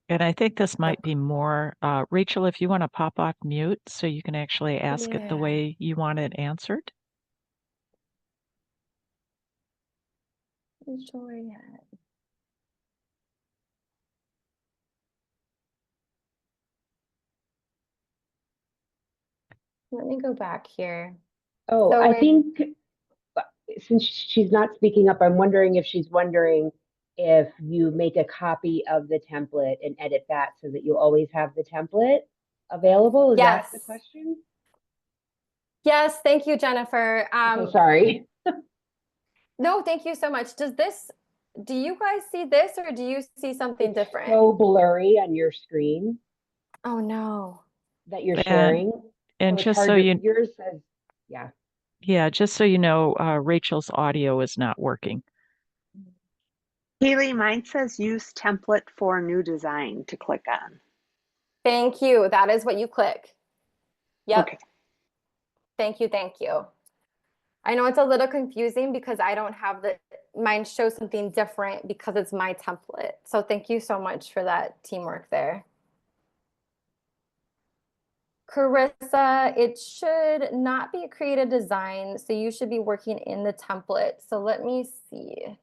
And I think this might be more, Rachel, if you want to pop off mute so you can actually ask it the Yeah. way you want it answered. Sure yet. Let me go back here. Oh, So I think since she's not speaking up, I'm wondering if she's wondering if you make a copy of the template and edit that so that you always have the template available. Is yes. that the question? Yes, thank you, Jennifer. Okay, sorry. No, thank you so much. Do you guys see this, or do you see something It's different? so blurry on your screen Oh no. that you're And sharing. and So it's just hard so to, you yours says, yeah. yeah, just so you know, Rachel's audio is not working. Haley, mine says use template for new design to click on. Thank you. That is what you click. Yep. Okay. Thank you. Thank you. I know it's a little confusing because I don't have mine shows something different because it's my template. So thank you so much for that teamwork there. Carissa, it should not be create a design, so you should be working in the template. So let me see.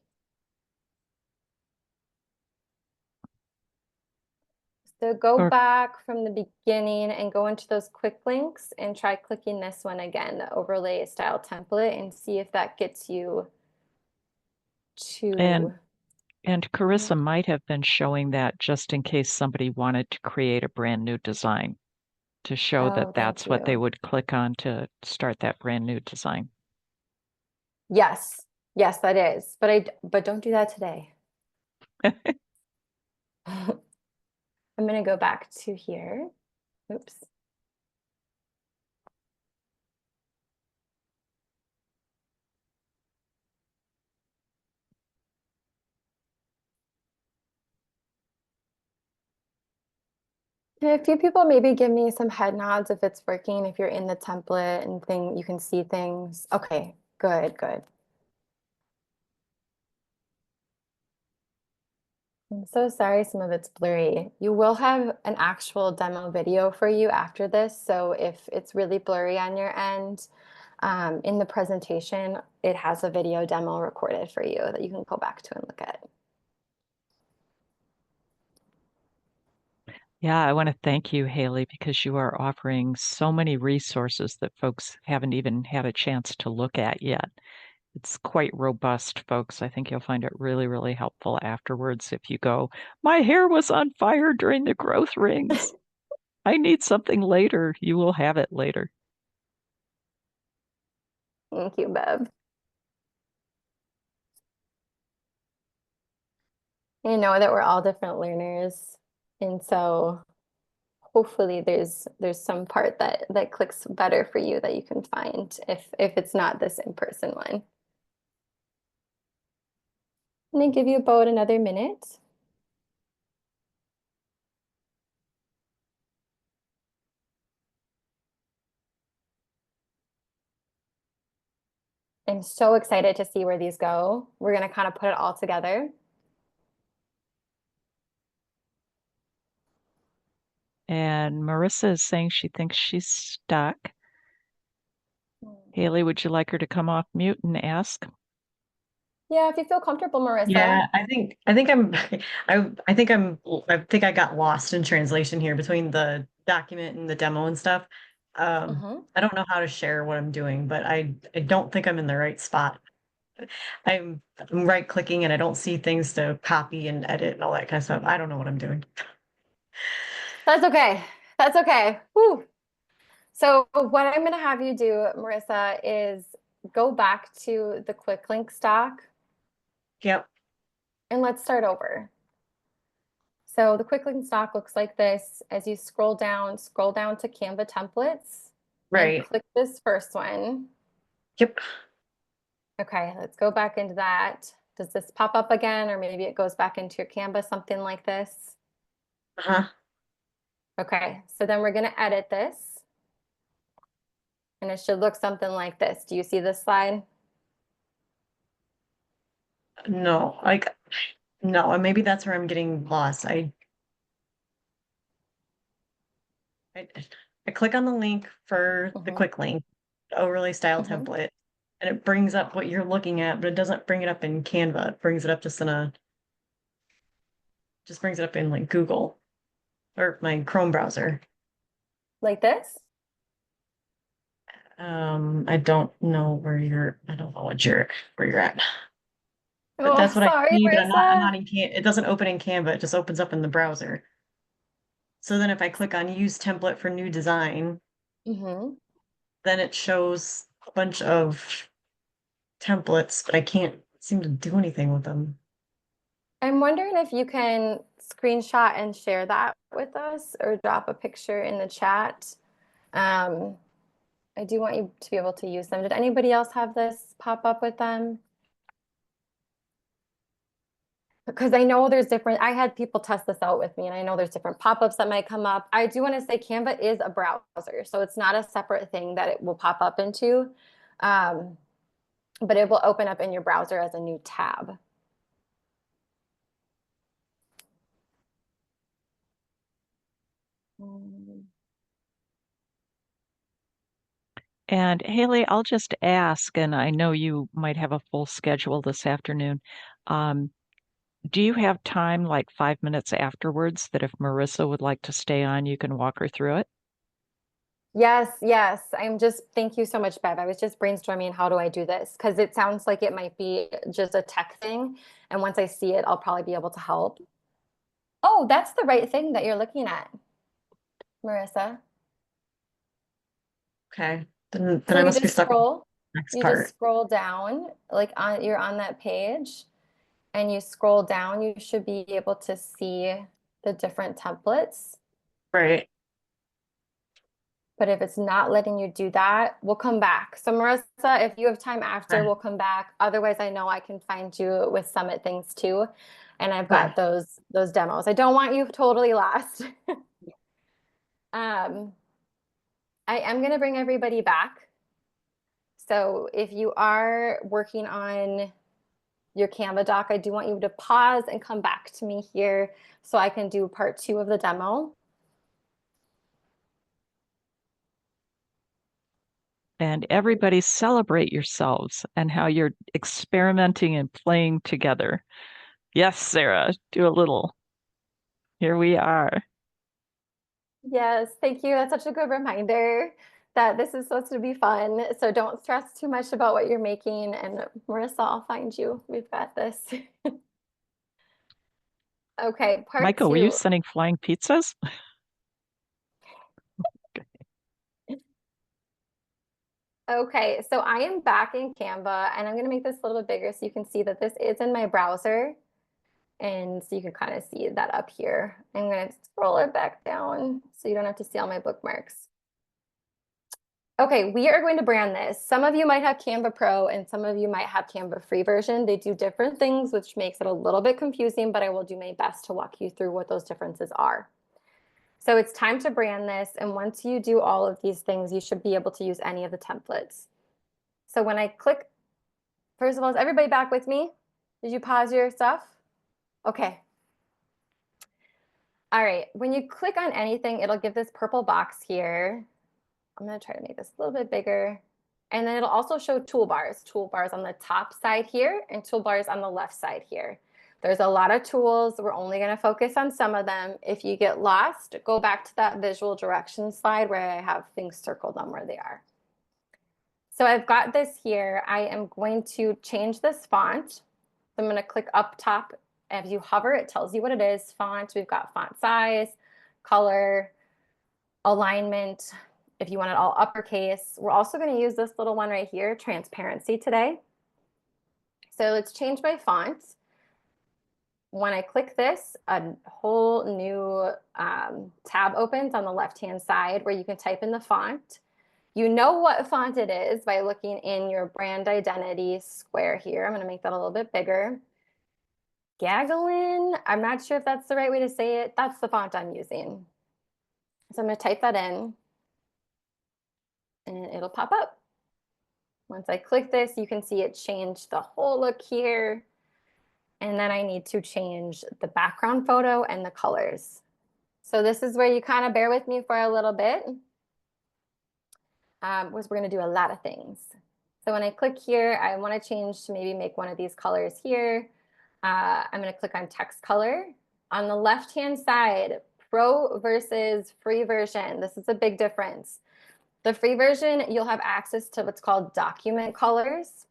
So go back from the beginning and go into those quick links and try clicking this one again, the overlay style template, and see if that gets you to. And Carissa might have been showing that just in case somebody wanted to create a brand new design to show that that's what they would click on to start that brand new design. Yes, yes, that is. But don't do that today. I'm gonna go back to here. Oops. A few people maybe give me some head nods if it's working, if you're in the template and you can see things. Okay, good, good. I'm so sorry some of it's blurry. You will have an actual demo video for you after this. So if it's really blurry on your end, in the presentation, it has a video demo recorded for you that you can go back to and look at. Yeah, I want to thank you, Haley, because you are offering so many resources that folks haven't even had a chance to look at yet. It's quite robust, folks. I think you'll find it really, really helpful afterwards if you go, my hair was on fire during the growth rings. I need something later. You will have it later. Thank you, Bev. You know that we're all different learners. And so hopefully there's some part that clicks better for you that you can find if it's not this in-person one. I'm gonna give you about another minute. I'm so excited to see where these go. We're gonna kind of put it all together. And Marissa is saying she thinks she's stuck. Haley, would you like her to come off mute and ask? Yeah, if you feel comfortable, Marissa. Yeah, I think I'm I think I got lost in translation here between the document and the demo and stuff. I don't know how to share what I'm doing, but I don't think I'm in the right spot. I'm right clicking and I don't see things to copy and edit and all that kind of stuff. I don't know what I'm doing. That's okay. That's okay. Whew. So what I'm going to have you do, Marissa, is go back to the quick link stock Yep. and let's start over. So the quick link stock looks like this. As you scroll down to Canva templates and Right. click this first one. Yep. Okay, let's go back into that. Does this pop up again, or maybe it goes back into your Canva, something like this? Uh-huh. Okay, so then we're going to edit this. And it should look something like this. Do you see this slide? No, no, and maybe that's where I'm getting lost. I, I click on the link for the quick link, the overlay style template, and it brings up what you're looking at, but it doesn't bring it up in Canva. It brings it up just brings it up in like Google or my Chrome browser. Like this? I don't know I don't know where you're at. But Oh, that's what I sorry, see, but I'm Marissa. not in it doesn't open in Canva, it just opens up in the browser. So then if I click on use template for new design, then it shows a bunch of templates, but I can't seem to do anything with them. I'm wondering if you can screenshot and share that with us or drop a picture in the chat. I do want you to be able to use them. Did anybody else have this pop up with them? Because I know there's different, I had people test this out with me, and I know there's different pop-ups that might come up. I do want to say Canva is a browser, so it's not a separate thing that it will pop up into, but it will open up in your browser as a new tab. And Haley, I'll just ask, and I know you might have a full schedule this afternoon. Do you have time, like 5 minutes afterwards, that if Marissa would like to stay on, you can walk her through it? Yes, yes. Thank you so much, Bev. I was just brainstorming how do I do this? Because it sounds like it might be just a tech thing. And once I see it, I'll probably be able to help. Oh, that's the right thing that you're looking at, Marissa. Okay. Then So I you must be just stuck with scroll, the next you just part. scroll down, like you're on that page and you scroll down, you should be able to see the different templates. Right. But if it's not letting you do that, we'll come back. So Marissa, if you have time after, Okay. we'll come back. Otherwise, I know I can find you with Summit things too. And I've Okay. got those demos. I don't want you totally lost. I am going to bring everybody back. So if you are working on your Canva doc, I do want you to pause and come back to me here so I can do part 2 of the demo. And everybody celebrate yourselves and how you're experimenting and playing together. Yes, Sarah, do a little. Here we are. Yes, thank you. That's such a good reminder that this is supposed to be fun. So don't stress too much about what you're making. And Marissa, I'll find you. We've got this. Okay, part Michael, were you 2. sending flying pizzas? Okay, so I am back in Canva and I'm going to make this a little bit bigger so you can see that this is in my browser. And so you can kind of see that up here. I'm going to scroll it back down so you don't have to see all my bookmarks. Okay, we are going to brand this. Some of you might have Canva Pro and some of you might have Canva free version. They do different things, which makes it a little bit confusing, but I will do my best to walk you through what those differences are. So it's time to brand this. And once you do all of these things, you should be able to use any of the templates. So when I click, first of all, is everybody back with me? Did you pause your stuff? Okay. All right, when you click on anything, it'll give this purple box here. I'm going to try to make this a little bit bigger. And then it'll also show toolbars on the top side here and toolbars on the left side here. There's a lot of tools. We're only going to focus on some of them. If you get lost, go back to that visual directions slide where I have things circled on where they are. So I've got this here. I am going to change this font. I'm going to click up top. As you hover, it tells you what it is. Font, we've got font size, color, alignment, if you want it all uppercase. We're also going to use this little one right here, transparency today. So let's change my font. When I click this, a whole new tab opens on the left-hand side where you can type in the font. You know what font it is by looking in your brand identity square here. I'm going to make that a little bit bigger. Gaggelin, I'm not sure if that's the right way to say it. That's the font I'm using. So I'm going to type that in and it'll pop up. Once I click this, you can see it changed the whole look here. And then I need to change the background photo and the colors. So this is where you kind of bear with me for a little bit. We're going to do a lot of things. So when I click here, I want to change to maybe make one of these colors here. I'm going to click on text color. On the left-hand side, pro versus free version. This is a big difference. The free version, you'll have access to what's called document colors.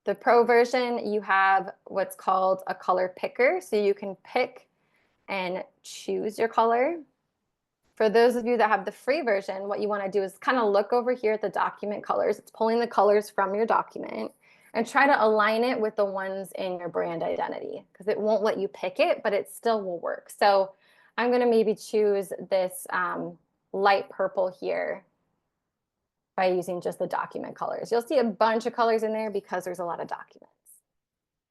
The pro version, you have what's called a color picker. So you can pick and choose your color. For those of you that have the free version, what you want to do is kind of look over here at the document colors. It's pulling the colors from your document and try to align it with the ones in your brand identity because it won't let you pick it, but it still will work. So I'm going to maybe choose this light purple here by using just the document colors. You'll see a bunch of colors in there because there's a lot of documents.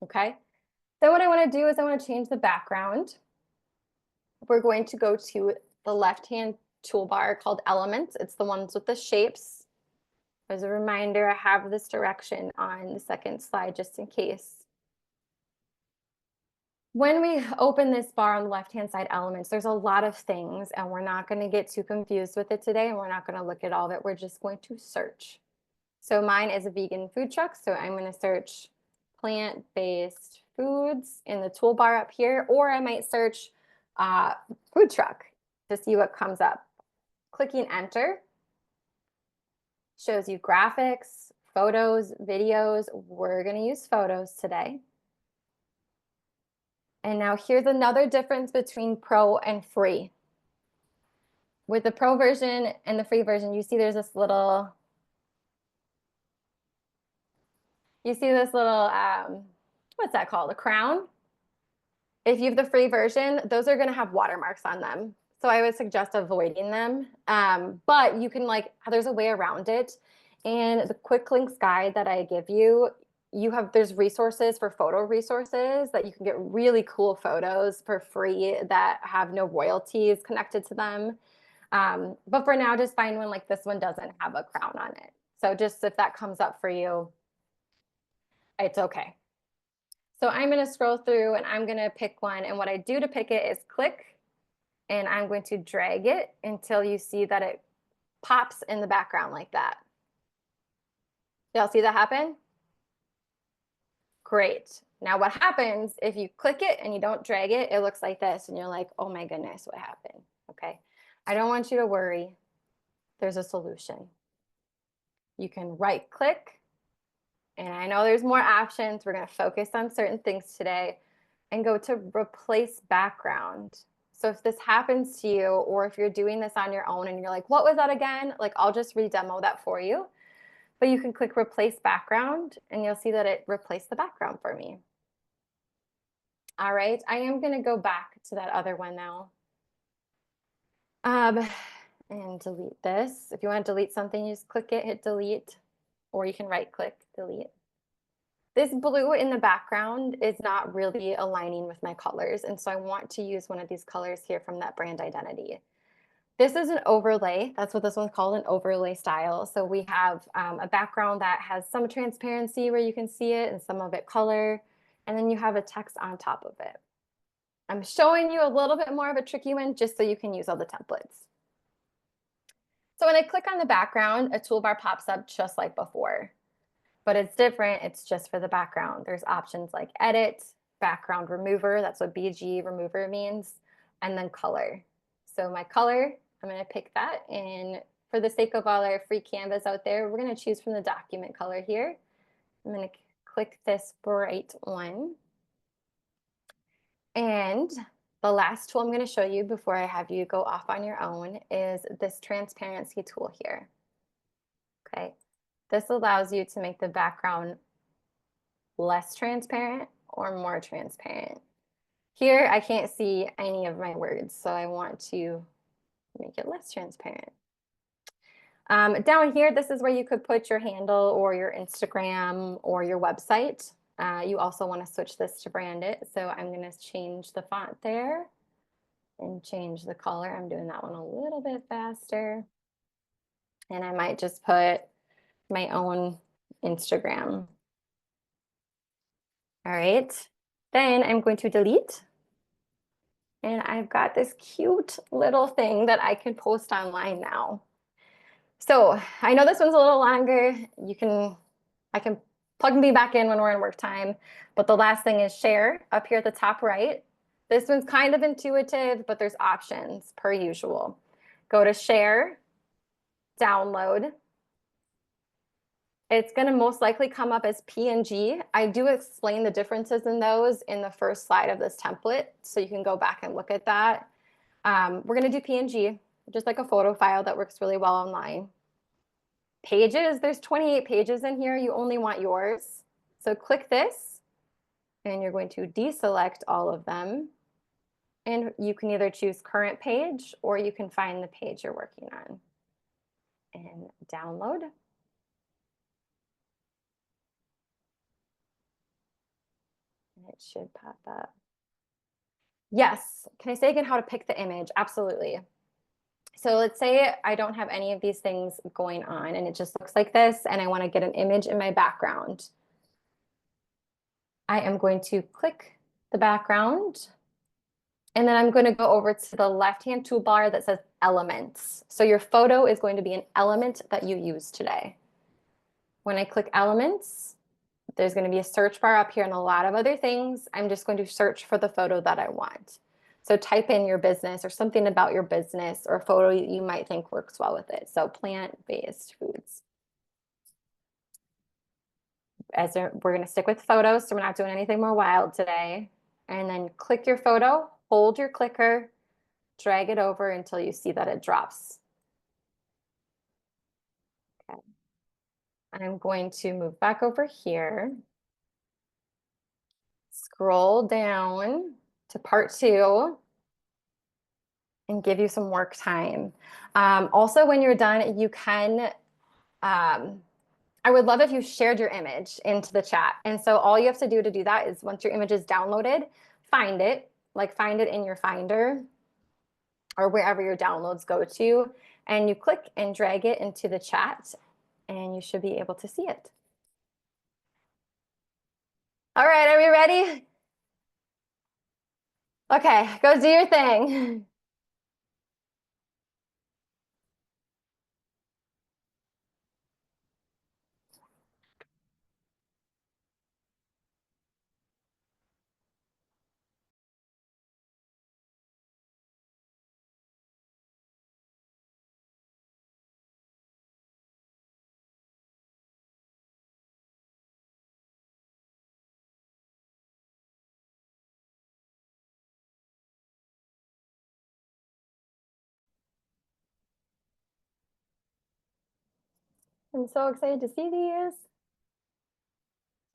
Okay. Then what I want to do is I want to change the background. We're going to go to the left-hand toolbar called Elements. It's the ones with the shapes. As a reminder, I have this direction on the second slide just in case. When we open this bar on the left-hand side, Elements, there's a lot of things, and we're not going to get too confused with it today, and we're not going to look at all of it. We're just going to search. So mine is a vegan food truck, so I'm going to search plant-based foods in the toolbar up here, or I might search food truck to see what comes up. Clicking enter shows you graphics, photos, videos. We're going to use photos today. And now here's another difference between pro and free. With the pro version and the free version, you see there's this little, what's that called? A crown? If you have the free version, those are going to have watermarks on them. So I would suggest avoiding them. But you can there's a way around it. And the quick links guide that I give you, there's resources for photo resources that you can get really cool photos for free that have no royalties connected to them. But for now, just find one like this one doesn't have a crown on it. So just if that comes up for you, it's okay. So I'm going to scroll through and I'm going to pick one. And what I do to pick it is click, and I'm going to drag it until you see that it pops in the background like that. Y'all see that happen? Great. Now what happens if you click it and you don't drag it, it looks like this and you're like, oh my goodness, what happened? Okay. I don't want you to worry. There's a solution. You can right click, and I know there's more options. We're going to focus on certain things today and go to replace background. So if this happens to you, or if you're doing this on your own and you're like, what was that again? I'll just re-demo that for you. But you can click replace background and you'll see that it replaced the background for me. All right, I am gonna go back to that other one now. And delete this. If you want to delete something, you just click it, hit delete, or you can right click, delete. This blue in the background is not really aligning with my colors, and so I want to use one of these colors here from that brand identity. This is an overlay. That's what this one's called, an overlay style. So we have a background that has some transparency where you can see it and some of it color, and then you have a text on top of it. I'm showing you a little bit more of a tricky one just so you can use all the templates. So when I click on the background, a toolbar pops up just like before, but it's different. It's just for the background. There's options like edit, background remover, that's what BG remover means, and then color. So my color, I'm going to pick that. And for the sake of all our free canvas out there, we're going to choose from the document color here. I'm going to click this bright one. And the last tool I'm going to show you before I have you go off on your own is this transparency tool here. Okay, this allows you to make the background less transparent or more transparent. Here, I can't see any of my words, so I want to make it less transparent. Down here, this is where you could put your handle or your Instagram or your website. You also want to switch this to brand it. So I'm going to change the font there and change the color. I'm doing that one a little bit faster. And I might just put my own Instagram. All right. Then I'm going to delete. And I've got this cute little thing that I can post online now. So I know this one's a little longer. I can plug me back in when we're in work time. But the last thing is share up here at the top right. This one's kind of intuitive, but there's options per usual. Go to share, download. It's going to most likely come up as PNG. I do explain the differences in those in the first slide of this template, so you can go back and look at that. We're going to do PNG, just like a photo file that works really well online. Pages, there's 28 pages in here. You only want yours. So click this, and you're going to deselect all of them. And you can either choose current page, or you can find the page you're working on. And download. And it should pop up. Yes. Can I say again how to pick the image? Absolutely. So let's say I don't have any of these things going on and it just looks like this, and I want to get an image in my background. I am going to click the background, and then I'm going to go over to the left-hand toolbar that says elements. So your photo is going to be an element that you use today. When I click elements, there's going to be a search bar up here and a lot of other things. I'm just going to search for the photo that I want. So type in your business or something about your business or a photo you might think works well with it. So plant-based foods. We're going to stick with photos, so we're not doing anything more wild today. And then click your photo, hold your clicker, drag it over until you see that it drops. Okay. I'm going to move back over here. Scroll down to part 2 and give you some work time. Also, when you're done, you can, I would love if you shared your image into the chat. And so all you have to do that is once your image is downloaded, find it in your Finder or wherever your downloads go to, and you click and drag it into the chat, and you should be able to see it. All right, are we ready? Okay, go do your thing. I'm so excited to see these.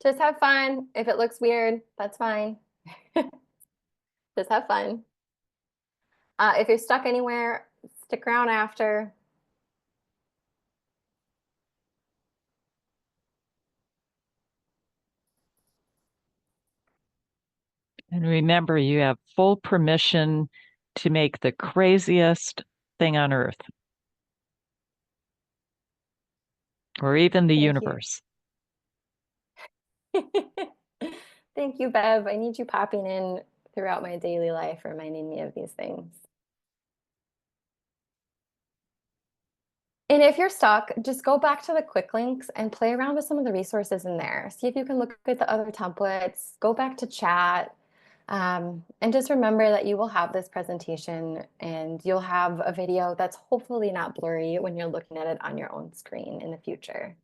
Just have fun. If it looks weird, that's fine. Just have fun. If you're stuck anywhere, stick around after. And remember, you have full permission to make the craziest thing on earth or even the Thank you. universe. Thank you, Bev. I need you popping in throughout my daily life, reminding me of these things. And if you're stuck, just go back to the quick links and play around with some of the resources in there. See if you can look at the other templates, go back to chat, and just remember that you will have this presentation and you'll have a video that's hopefully not blurry when you're looking at it on your own screen in the future.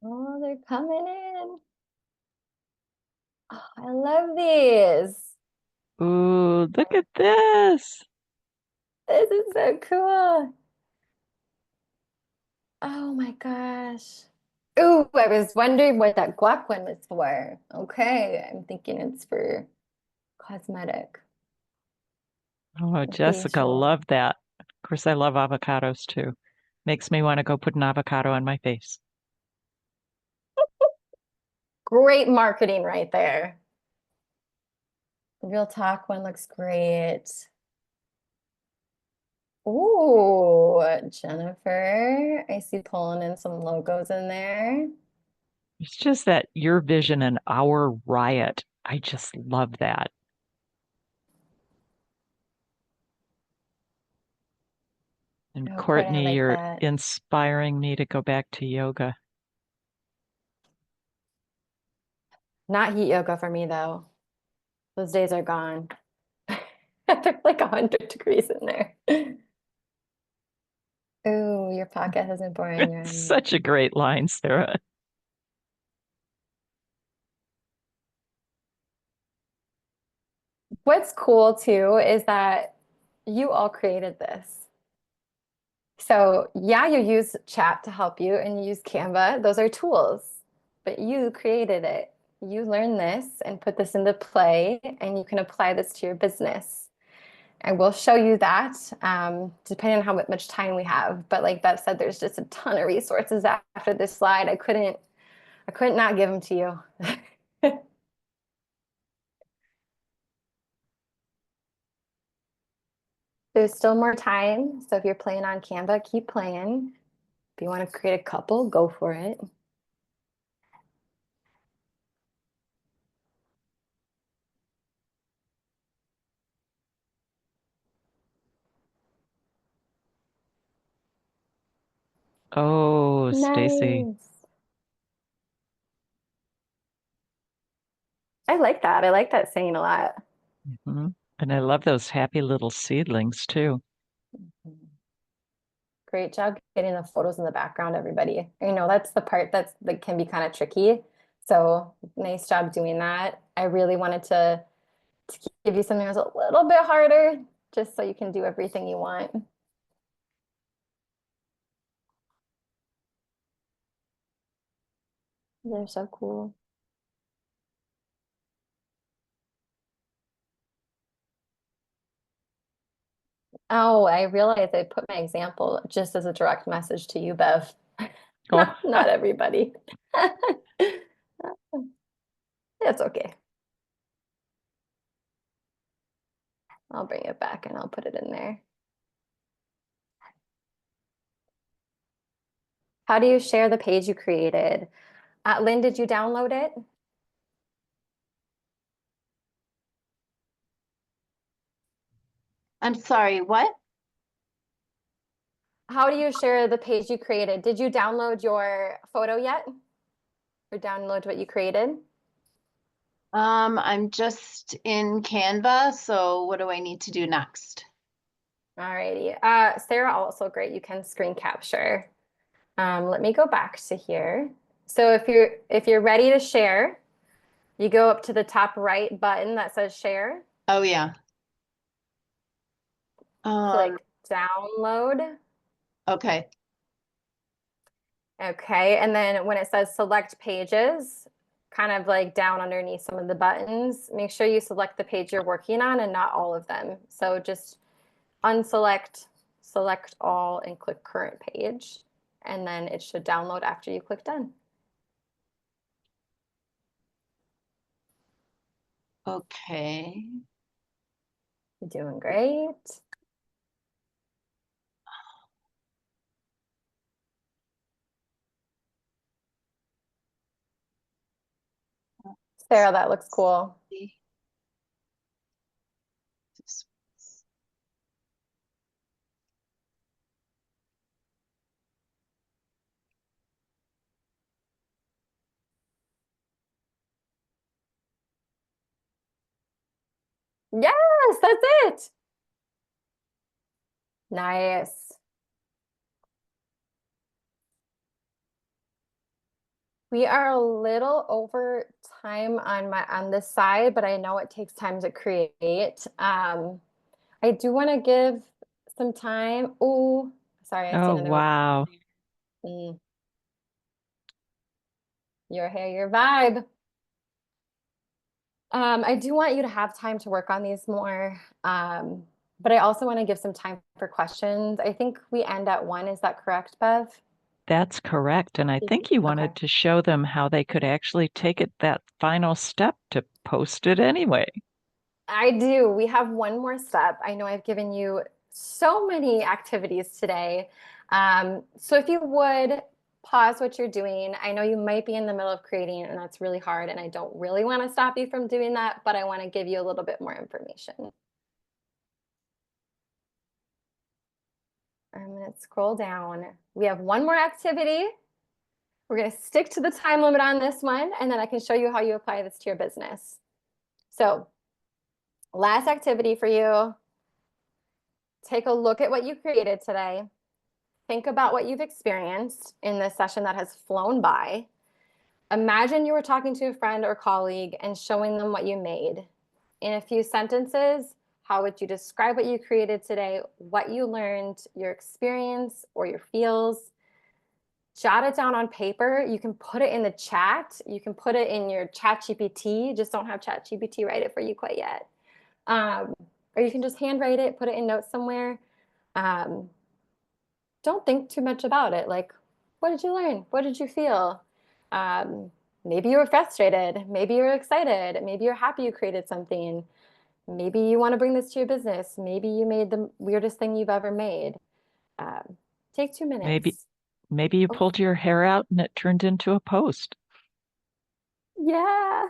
Oh, they're coming in. Oh, I love these. Ooh, look at this. This is so cool. Oh my gosh. Ooh, I was wondering what that guac one was for. Okay, I'm thinking it's for cosmetic Oh, or Jessica, facial. love that. Of course, I love avocados too. Makes me want to go put an avocado on my face. Great marketing right there. The Real Talk one looks great. Ooh, Jennifer. I see pulling in some logos in there. It's just that your vision and our riot. I just love that. And Oh, Courtney, I Courtney, like you're that. inspiring me to go back to yoga. Not heat yoga for me though. Those days are gone. They're like 100 degrees in there. Ooh, your pocket has been boring your arm. Such a great line, Sarah. What's cool too is that you all created this. So yeah, you use chat to help you and you use Canva. Those are tools, but you created it. You learned this and put this into play and you can apply this to your business. I will show you that depending on how much time we have. But like Bev said, there's just a ton of resources after this slide. I couldn't not give them to you. There's still more time. So if you're playing on Canva, keep playing. If you want to create a couple, go for it. Oh, Stacy. Nice. I like that. I like that saying a lot. Mhm. And I love those happy little seedlings too. Great job getting the photos in the background, everybody. I know that's the part that can be kind of tricky. So nice job doing that. I really wanted to give you something that's a little bit harder, just so you can do everything you want. They're so cool. Oh, I realized I put my example just as a direct message to you, Bev. Oh, Not everybody. It's okay. I'll bring it back and I'll put it in there. How do you share the page you created? Lynn, did you download it? I'm sorry, what? How do you share the page you created? Did you download your photo yet? or download what you created? I'm just in Canva, so what do I need to do next? Alrighty. Sarah, also great. You can screen capture. Let me go back to here. So if you're ready to share, you go up to the top right button that says share. Oh yeah. Click download. Okay. Okay, and then when it says select pages, kind of like down underneath some of the buttons, make sure you select the page you're working on and not all of them. So just unselect, select all, and click current page. And then it should download after you click done. Okay. You're doing great. Sarah, that looks cool. Yes, that's it. Nice. We are a little over time on this side, but I know it takes time to create. I do want to give some time. Oh, sorry, I see Oh, another one. wow. Your hair, your vibe. I do want you to have time to work on these more, but I also want to give some time for questions. I think we end at 1. Is that correct, Bev? That's correct. And I think you wanted Okay. to show them how they could actually take it that final step to post it anyway. I do. We have one more step. I know I've given you so many activities today. So if you would pause what you're doing, I know you might be in the middle of creating and that's really hard and I don't really want to stop you from doing that, but I want to give you a little bit more information. I'm going to scroll down. We have one more activity. We're going to stick to the time limit on this one, and then I can show you how you apply this to your business. So last activity for you. Take a look at what you created today. Think about what you've experienced in this session that has flown by. Imagine you were talking to a friend or colleague and showing them what you made. In a few sentences, how would you describe what you created today, what you learned, your experience or your feels? Jot it down on paper. You can put it in the chat. You can put it in your ChatGPT. Just don't have ChatGPT write it for you quite yet. Or you can just handwrite it, put it in notes somewhere. Don't think too much about it. Like, what did you learn? What did you feel? Maybe you were frustrated. Maybe you're excited. Maybe you're happy you created something. Maybe you want to bring this to your business. Maybe you made the weirdest thing you've ever made. Take 2 Maybe, minutes. maybe you Oh, pulled your hair out and it turned into a post. yeah.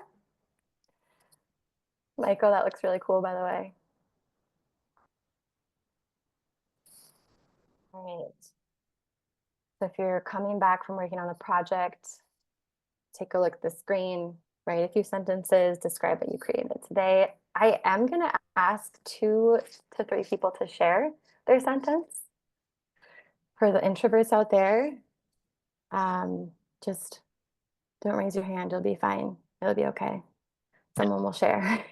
Michael, that looks really cool, by the way. All right. So if you're coming back from working on a project, take a look at the screen, write a few sentences, describe what you created today. I am going to ask 2 to 3 people to share their sentence. For the introverts out there, just don't raise your hand. You'll be fine. It'll be okay. Someone will share.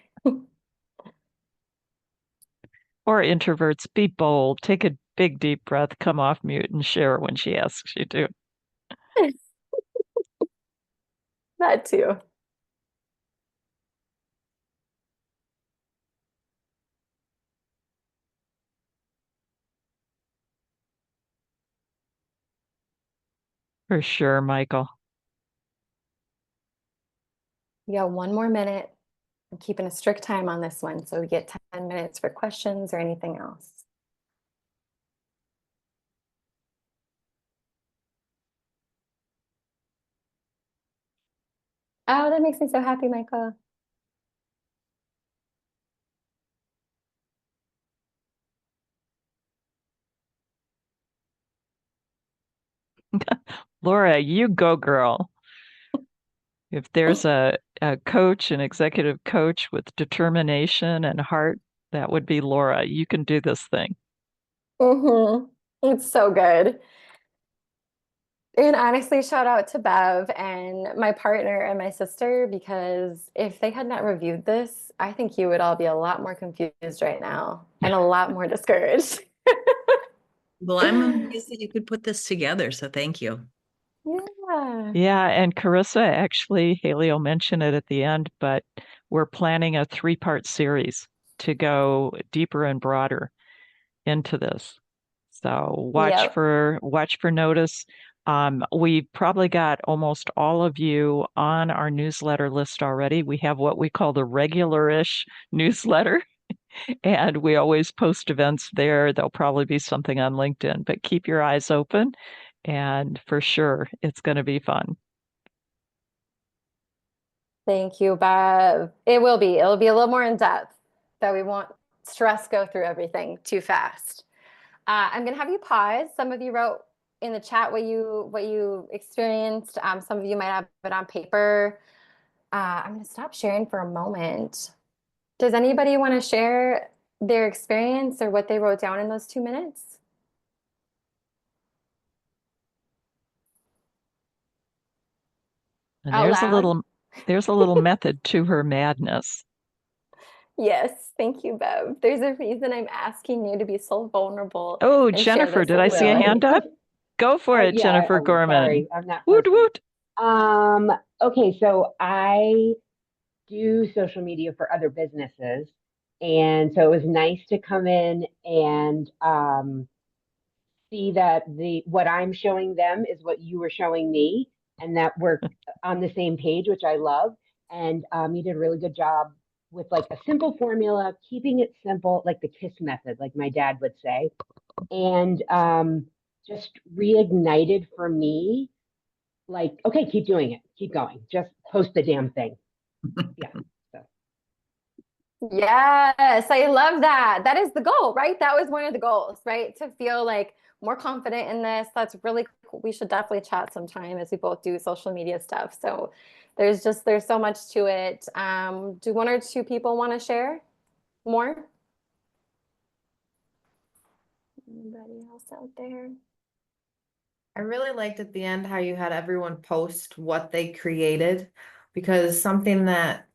Or introverts, be bold, take a big deep breath, come off mute and share when she asks you to. That too. For sure, Michael. You got 1 more minute. I'm keeping a strict time on this one, so we get 10 minutes for questions or anything else. Oh, that makes me so happy, Michael. Laura, you go, girl. If there's a coach, an executive coach with determination and heart, that would be Laura. You can do this thing. It's so good. And honestly, shout out to Bev and my partner and my sister, because if they had not reviewed this, I think you would all be a lot more confused right now and a lot more discouraged. Well, I'm amazed that you could put this together, so thank you. Yeah. Yeah, and Carissa, actually, Haley will mention it at the end, but we're planning a 3-part series to go deeper and broader into this. So Yep. watch for notice. We've probably got almost all of you on our newsletter list already. We have what we call the regular-ish newsletter, and we always post events there. There'll probably be something on LinkedIn, but keep your eyes open, and for sure, it's going to be fun. Thank you, Bev. It will be. It'll be a little more in depth, so we won't stress go through everything too fast. I'm gonna have you pause. Some of you wrote in the chat what you experienced. Some of you might have it on paper. I'm gonna stop sharing for a moment. Does anybody want to share their experience or what they wrote down in those 2 minutes? And Out loud? there's a little method to her madness. Yes, thank you, Bev. There's a reason I'm asking you to be so vulnerable Oh, and share Jennifer, this did I see a openly. hand up? Go for it, Yeah, Jennifer I'm Gorman. sorry, I'm not Woot person. woot. Okay, so I do social media for other businesses. And so it was nice to come in and see that what I'm showing them is what you were showing me, and that we're on the same page, which I love. And you did a really good job with like a simple formula, keeping it simple, like the KISS method, like my dad would say. And just reignited for me, like, okay, keep doing it, keep going, just post the damn thing. Yeah. So. Yes, I love that. That is the goal, right? That was one of the goals, right? To feel like more confident in this. That's really cool. We should definitely chat sometime as we both do social media stuff. So there's so much to it. Do 1 or 2 people want to share more? Anybody else out there? I really liked at the end how you had everyone post what they created, because something that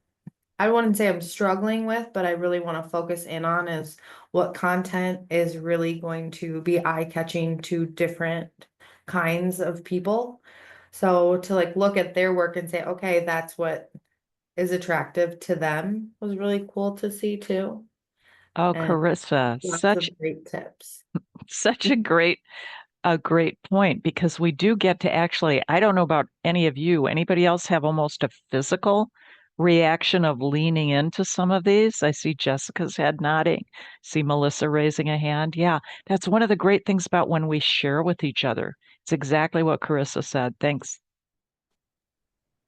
I wouldn't say I'm struggling with, but I really want to focus in on is what content is really going to be eye-catching to different kinds of people. So to like look at their work and say, okay, that's what is attractive to them was really cool to see too. Oh, And Carissa, lots of great tips. such a great point, because we do get to actually, I don't know about any of you, anybody else have almost a physical reaction of leaning into some of these? I see Jessica's head nodding, see Melissa raising a hand. Yeah, that's one of the great things about when we share with each other. It's exactly what Carissa said. Thanks.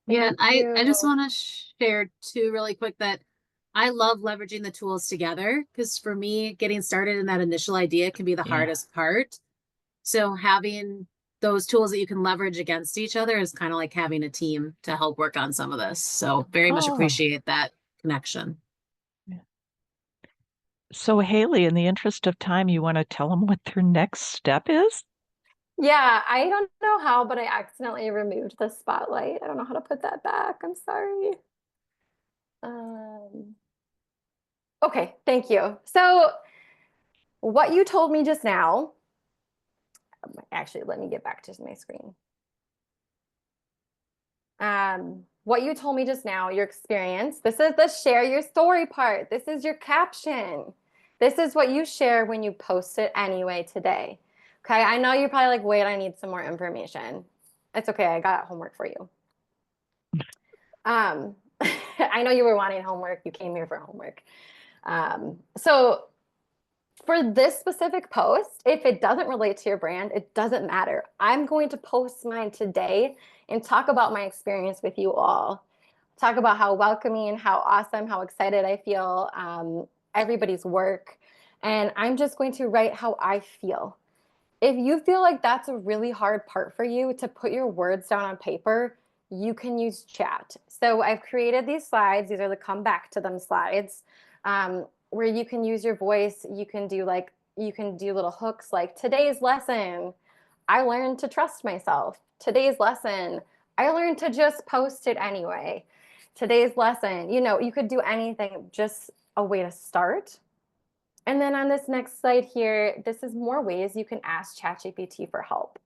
Yeah, Thank I just you. want to share too really quick that I love leveraging the tools together, because for me, getting started in that initial idea can be the Yeah. hardest part. So having those tools that you can leverage against each other is kind of like having a team to help work on some of this. So very much Oh, appreciate that connection. so Haley, in the interest of time, you want to tell them what their next step is? Yeah, I don't know how, but I accidentally removed the spotlight. I don't know how to put that back. I'm sorry. Okay, thank you. So what you told me just now, actually, let me get back to my screen. What you told me just now, your experience, this is the share your story part. This is your caption. This is what you share when you post it anyway today. Okay, I know you're probably like, wait, I need some more information. It's okay, I got homework for you. I know you were wanting homework. You came here for homework. So for this specific post, if it doesn't relate to your brand, it doesn't matter. I'm going to post mine today and talk about my experience with you all. Talk about how welcoming, how awesome, how excited I feel, everybody's work. And I'm just going to write how I feel. If you feel like that's a really hard part for you to put your words down on paper, you can use chat. So I've created these slides. These are the come back to them slides, where you can use your voice. You can do little hooks like today's lesson, I learned to trust myself. Today's lesson, I learned to just post it anyway. Today's lesson, you could do anything, just a way to start. And then on this next slide here, this is more ways you can ask ChatGPT for help.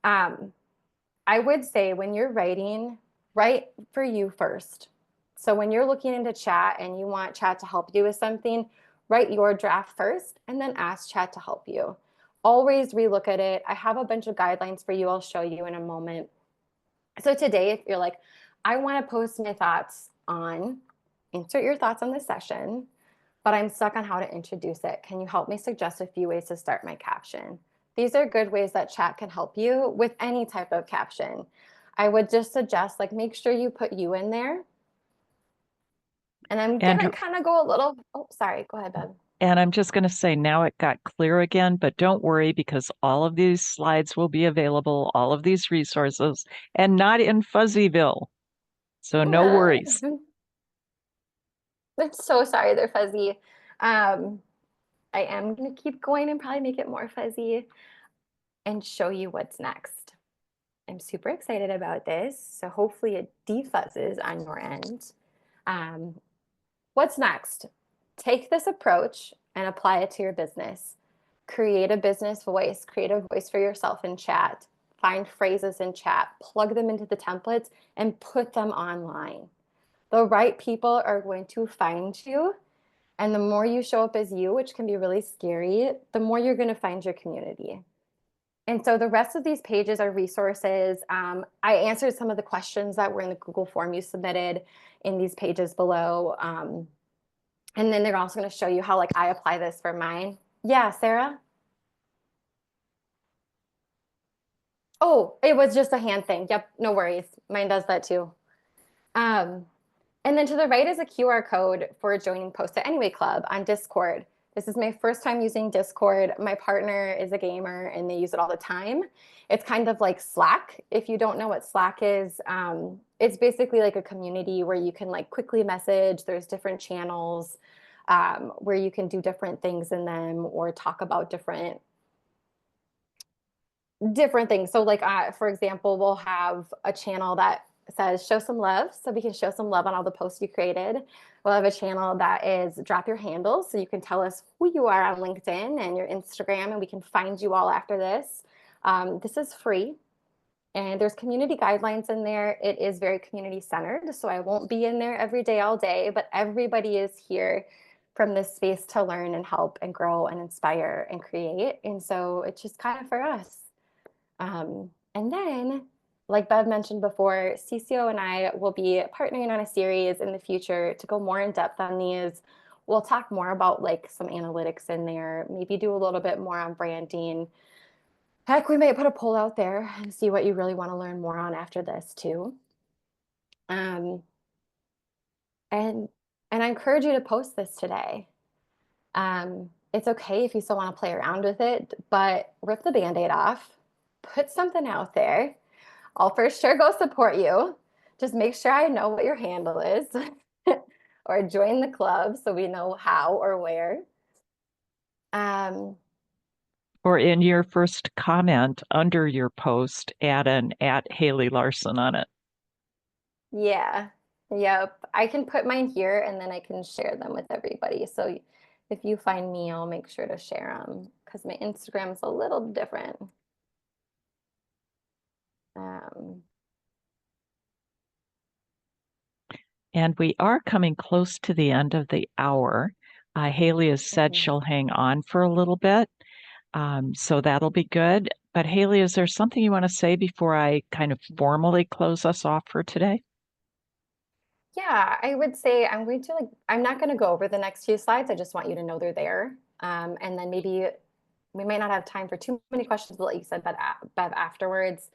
I would say when you're writing, write for you first. So when you're looking into chat and you want chat to help you with something, write your draft first and then ask chat to help you. Always relook at it. I have a bunch of guidelines for you. I'll show you in a moment. So today, if you're like, I want to post my thoughts on, insert your thoughts on this session, but I'm stuck on how to introduce it. Can you help me suggest a few ways to start my caption? These are good ways that chat can help you with any type of caption. I would just suggest, like, make sure you put you in there. And I'm gonna kind of go a little, oh, sorry, go ahead, Bev. And I'm just going to say now it got clear again, but don't worry because all of these slides will be available, all of these resources, and not in Fuzzyville. So no worries. I'm so sorry they're fuzzy. I am going to keep going and probably make it more fuzzy and show you what's next. I'm super excited about this. So hopefully it defuzzes on your end. What's next? Take this approach and apply it to your business. Create a business voice, create a voice for yourself in chat, find phrases in chat, plug them into the templates and put them online. The right people are going to find you. And the more you show up as you, which can be really scary, the more you're going to find your community. And so the rest of these pages are resources. I answered some of the questions that were in the Google form you submitted in these pages below. And then they're also going to show you how I apply this for mine. Yeah, Sarah? Oh, it was just a hand thing. Yep, no worries. Mine does that too. And then to the right is a QR code for joining Post It Anyway Club on Discord. This is my first time using Discord. My partner is a gamer and they use it all the time. It's kind of like Slack. If you don't know what Slack is, it's basically like a community where you can quickly message. There's different channels where you can do different things in them or talk about different things. So for example, we'll have a channel that says show some love, so we can show some love on all the posts you created. We'll have a channel that is drop your handles, so you can tell us who you are on LinkedIn and your Instagram, and we can find you all after this. This is free, and there's community guidelines in there. It is very community centered, so I won't be in there every day, all day, but everybody is here from this space to learn and help and grow and inspire and create. And so it's just kind of for us. And then, like Bev mentioned before, CCO and I will be partnering on a series in the future to go more in depth on these. We'll talk more about some analytics in there, maybe do a little bit more on branding. Heck, we might put a poll out there and see what you really want to learn more on after this too. And I encourage you to post this today. It's okay if you still want to play around with it, but rip the Band-Aid off, put something out there. I'll for sure go support you. Just make sure I know what your handle is or join the club so we know how or where. Or in your first comment under your post, add an @Haley Larson on it. Yeah. Yep. I can put mine here and then I can share them with everybody. So if you find me, I'll make sure to share them because my Instagram's a little different. And we are coming close to the end of the hour. Haley has said she'll hang on for a little bit, so that'll be good. But Haley, is there something you want to say before I kind of formally close us off for today? Yeah, I would say I'm not going to go over the next few slides. I just want you to know they're there. And then maybe we might not have time for too many questions, like you said, but Bev afterwards.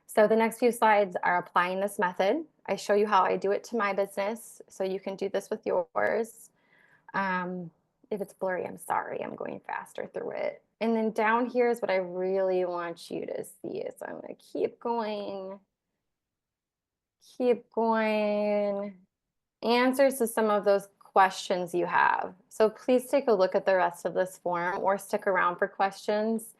So the next few slides are applying this method. I show you how I do it to my business, so you can do this with yours. If it's blurry, I'm sorry, I'm going faster through it. And then down here is what I really want you to see. So I'm going to keep going. keep going. Answers to some of those questions you have. So please take a look at the rest of this form or stick around for questions.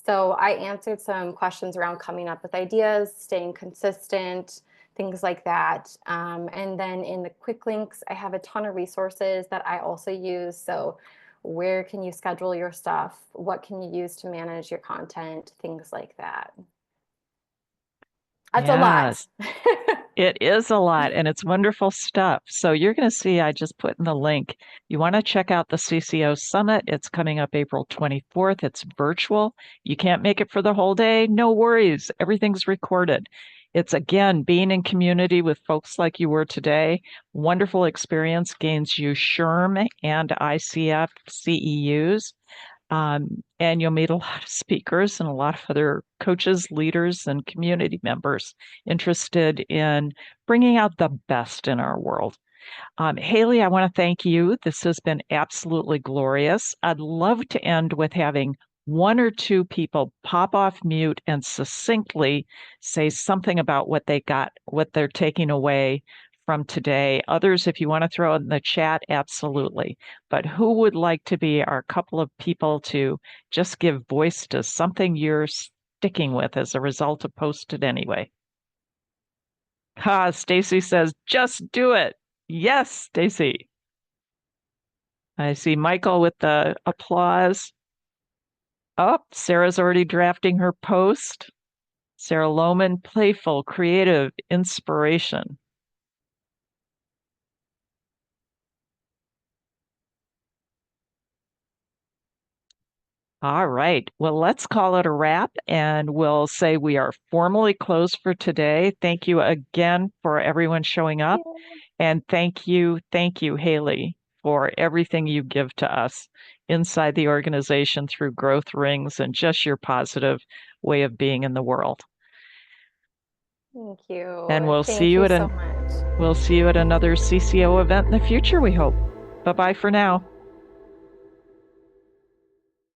So I answered some questions around coming up with ideas, staying consistent, things like that. And then in the quick links, I have a ton of resources that I also use. So where can you schedule your stuff? What can you use to manage your content? Things like that. That's a lot. It is a lot, and it's wonderful stuff. So you're going to see, I just put in the link. You want to check out the CCO Summit. It's coming up April 24th. It's virtual. You can't make it for the whole day. No worries. Everything's recorded. It's, again, being in community with folks like you were today. Wonderful experience, gains you SHRM and ICF CEUs. And you'll meet a lot of speakers and a lot of other coaches, leaders, and community members interested in bringing out the best in our world. Haley, I want to thank you. This has been absolutely glorious. I'd love to end with having one or two people pop off mute and succinctly say something about what they got, what they're taking away from today. Others, if you want to throw it in the chat, absolutely. But who would like to be our couple of people to just give voice to something you're sticking with as a result of Post It Anyway? Stacy says, just do it. Yes, Stacy. I see Michael with the applause. Oh, Sarah's already drafting her post. Sarah Lohman, playful, creative, inspiration. All right. Well, let's call it a wrap, and we'll say we are formally closed for today. Thank you again for everyone showing up. And thank you, Haley, for everything you give to us inside the organization through Growth Rings and just your positive way of being in the world. Thank you. And we'll Thank see you you at so much. we'll see you at another CCO event in the future, we hope. Bye-bye for now.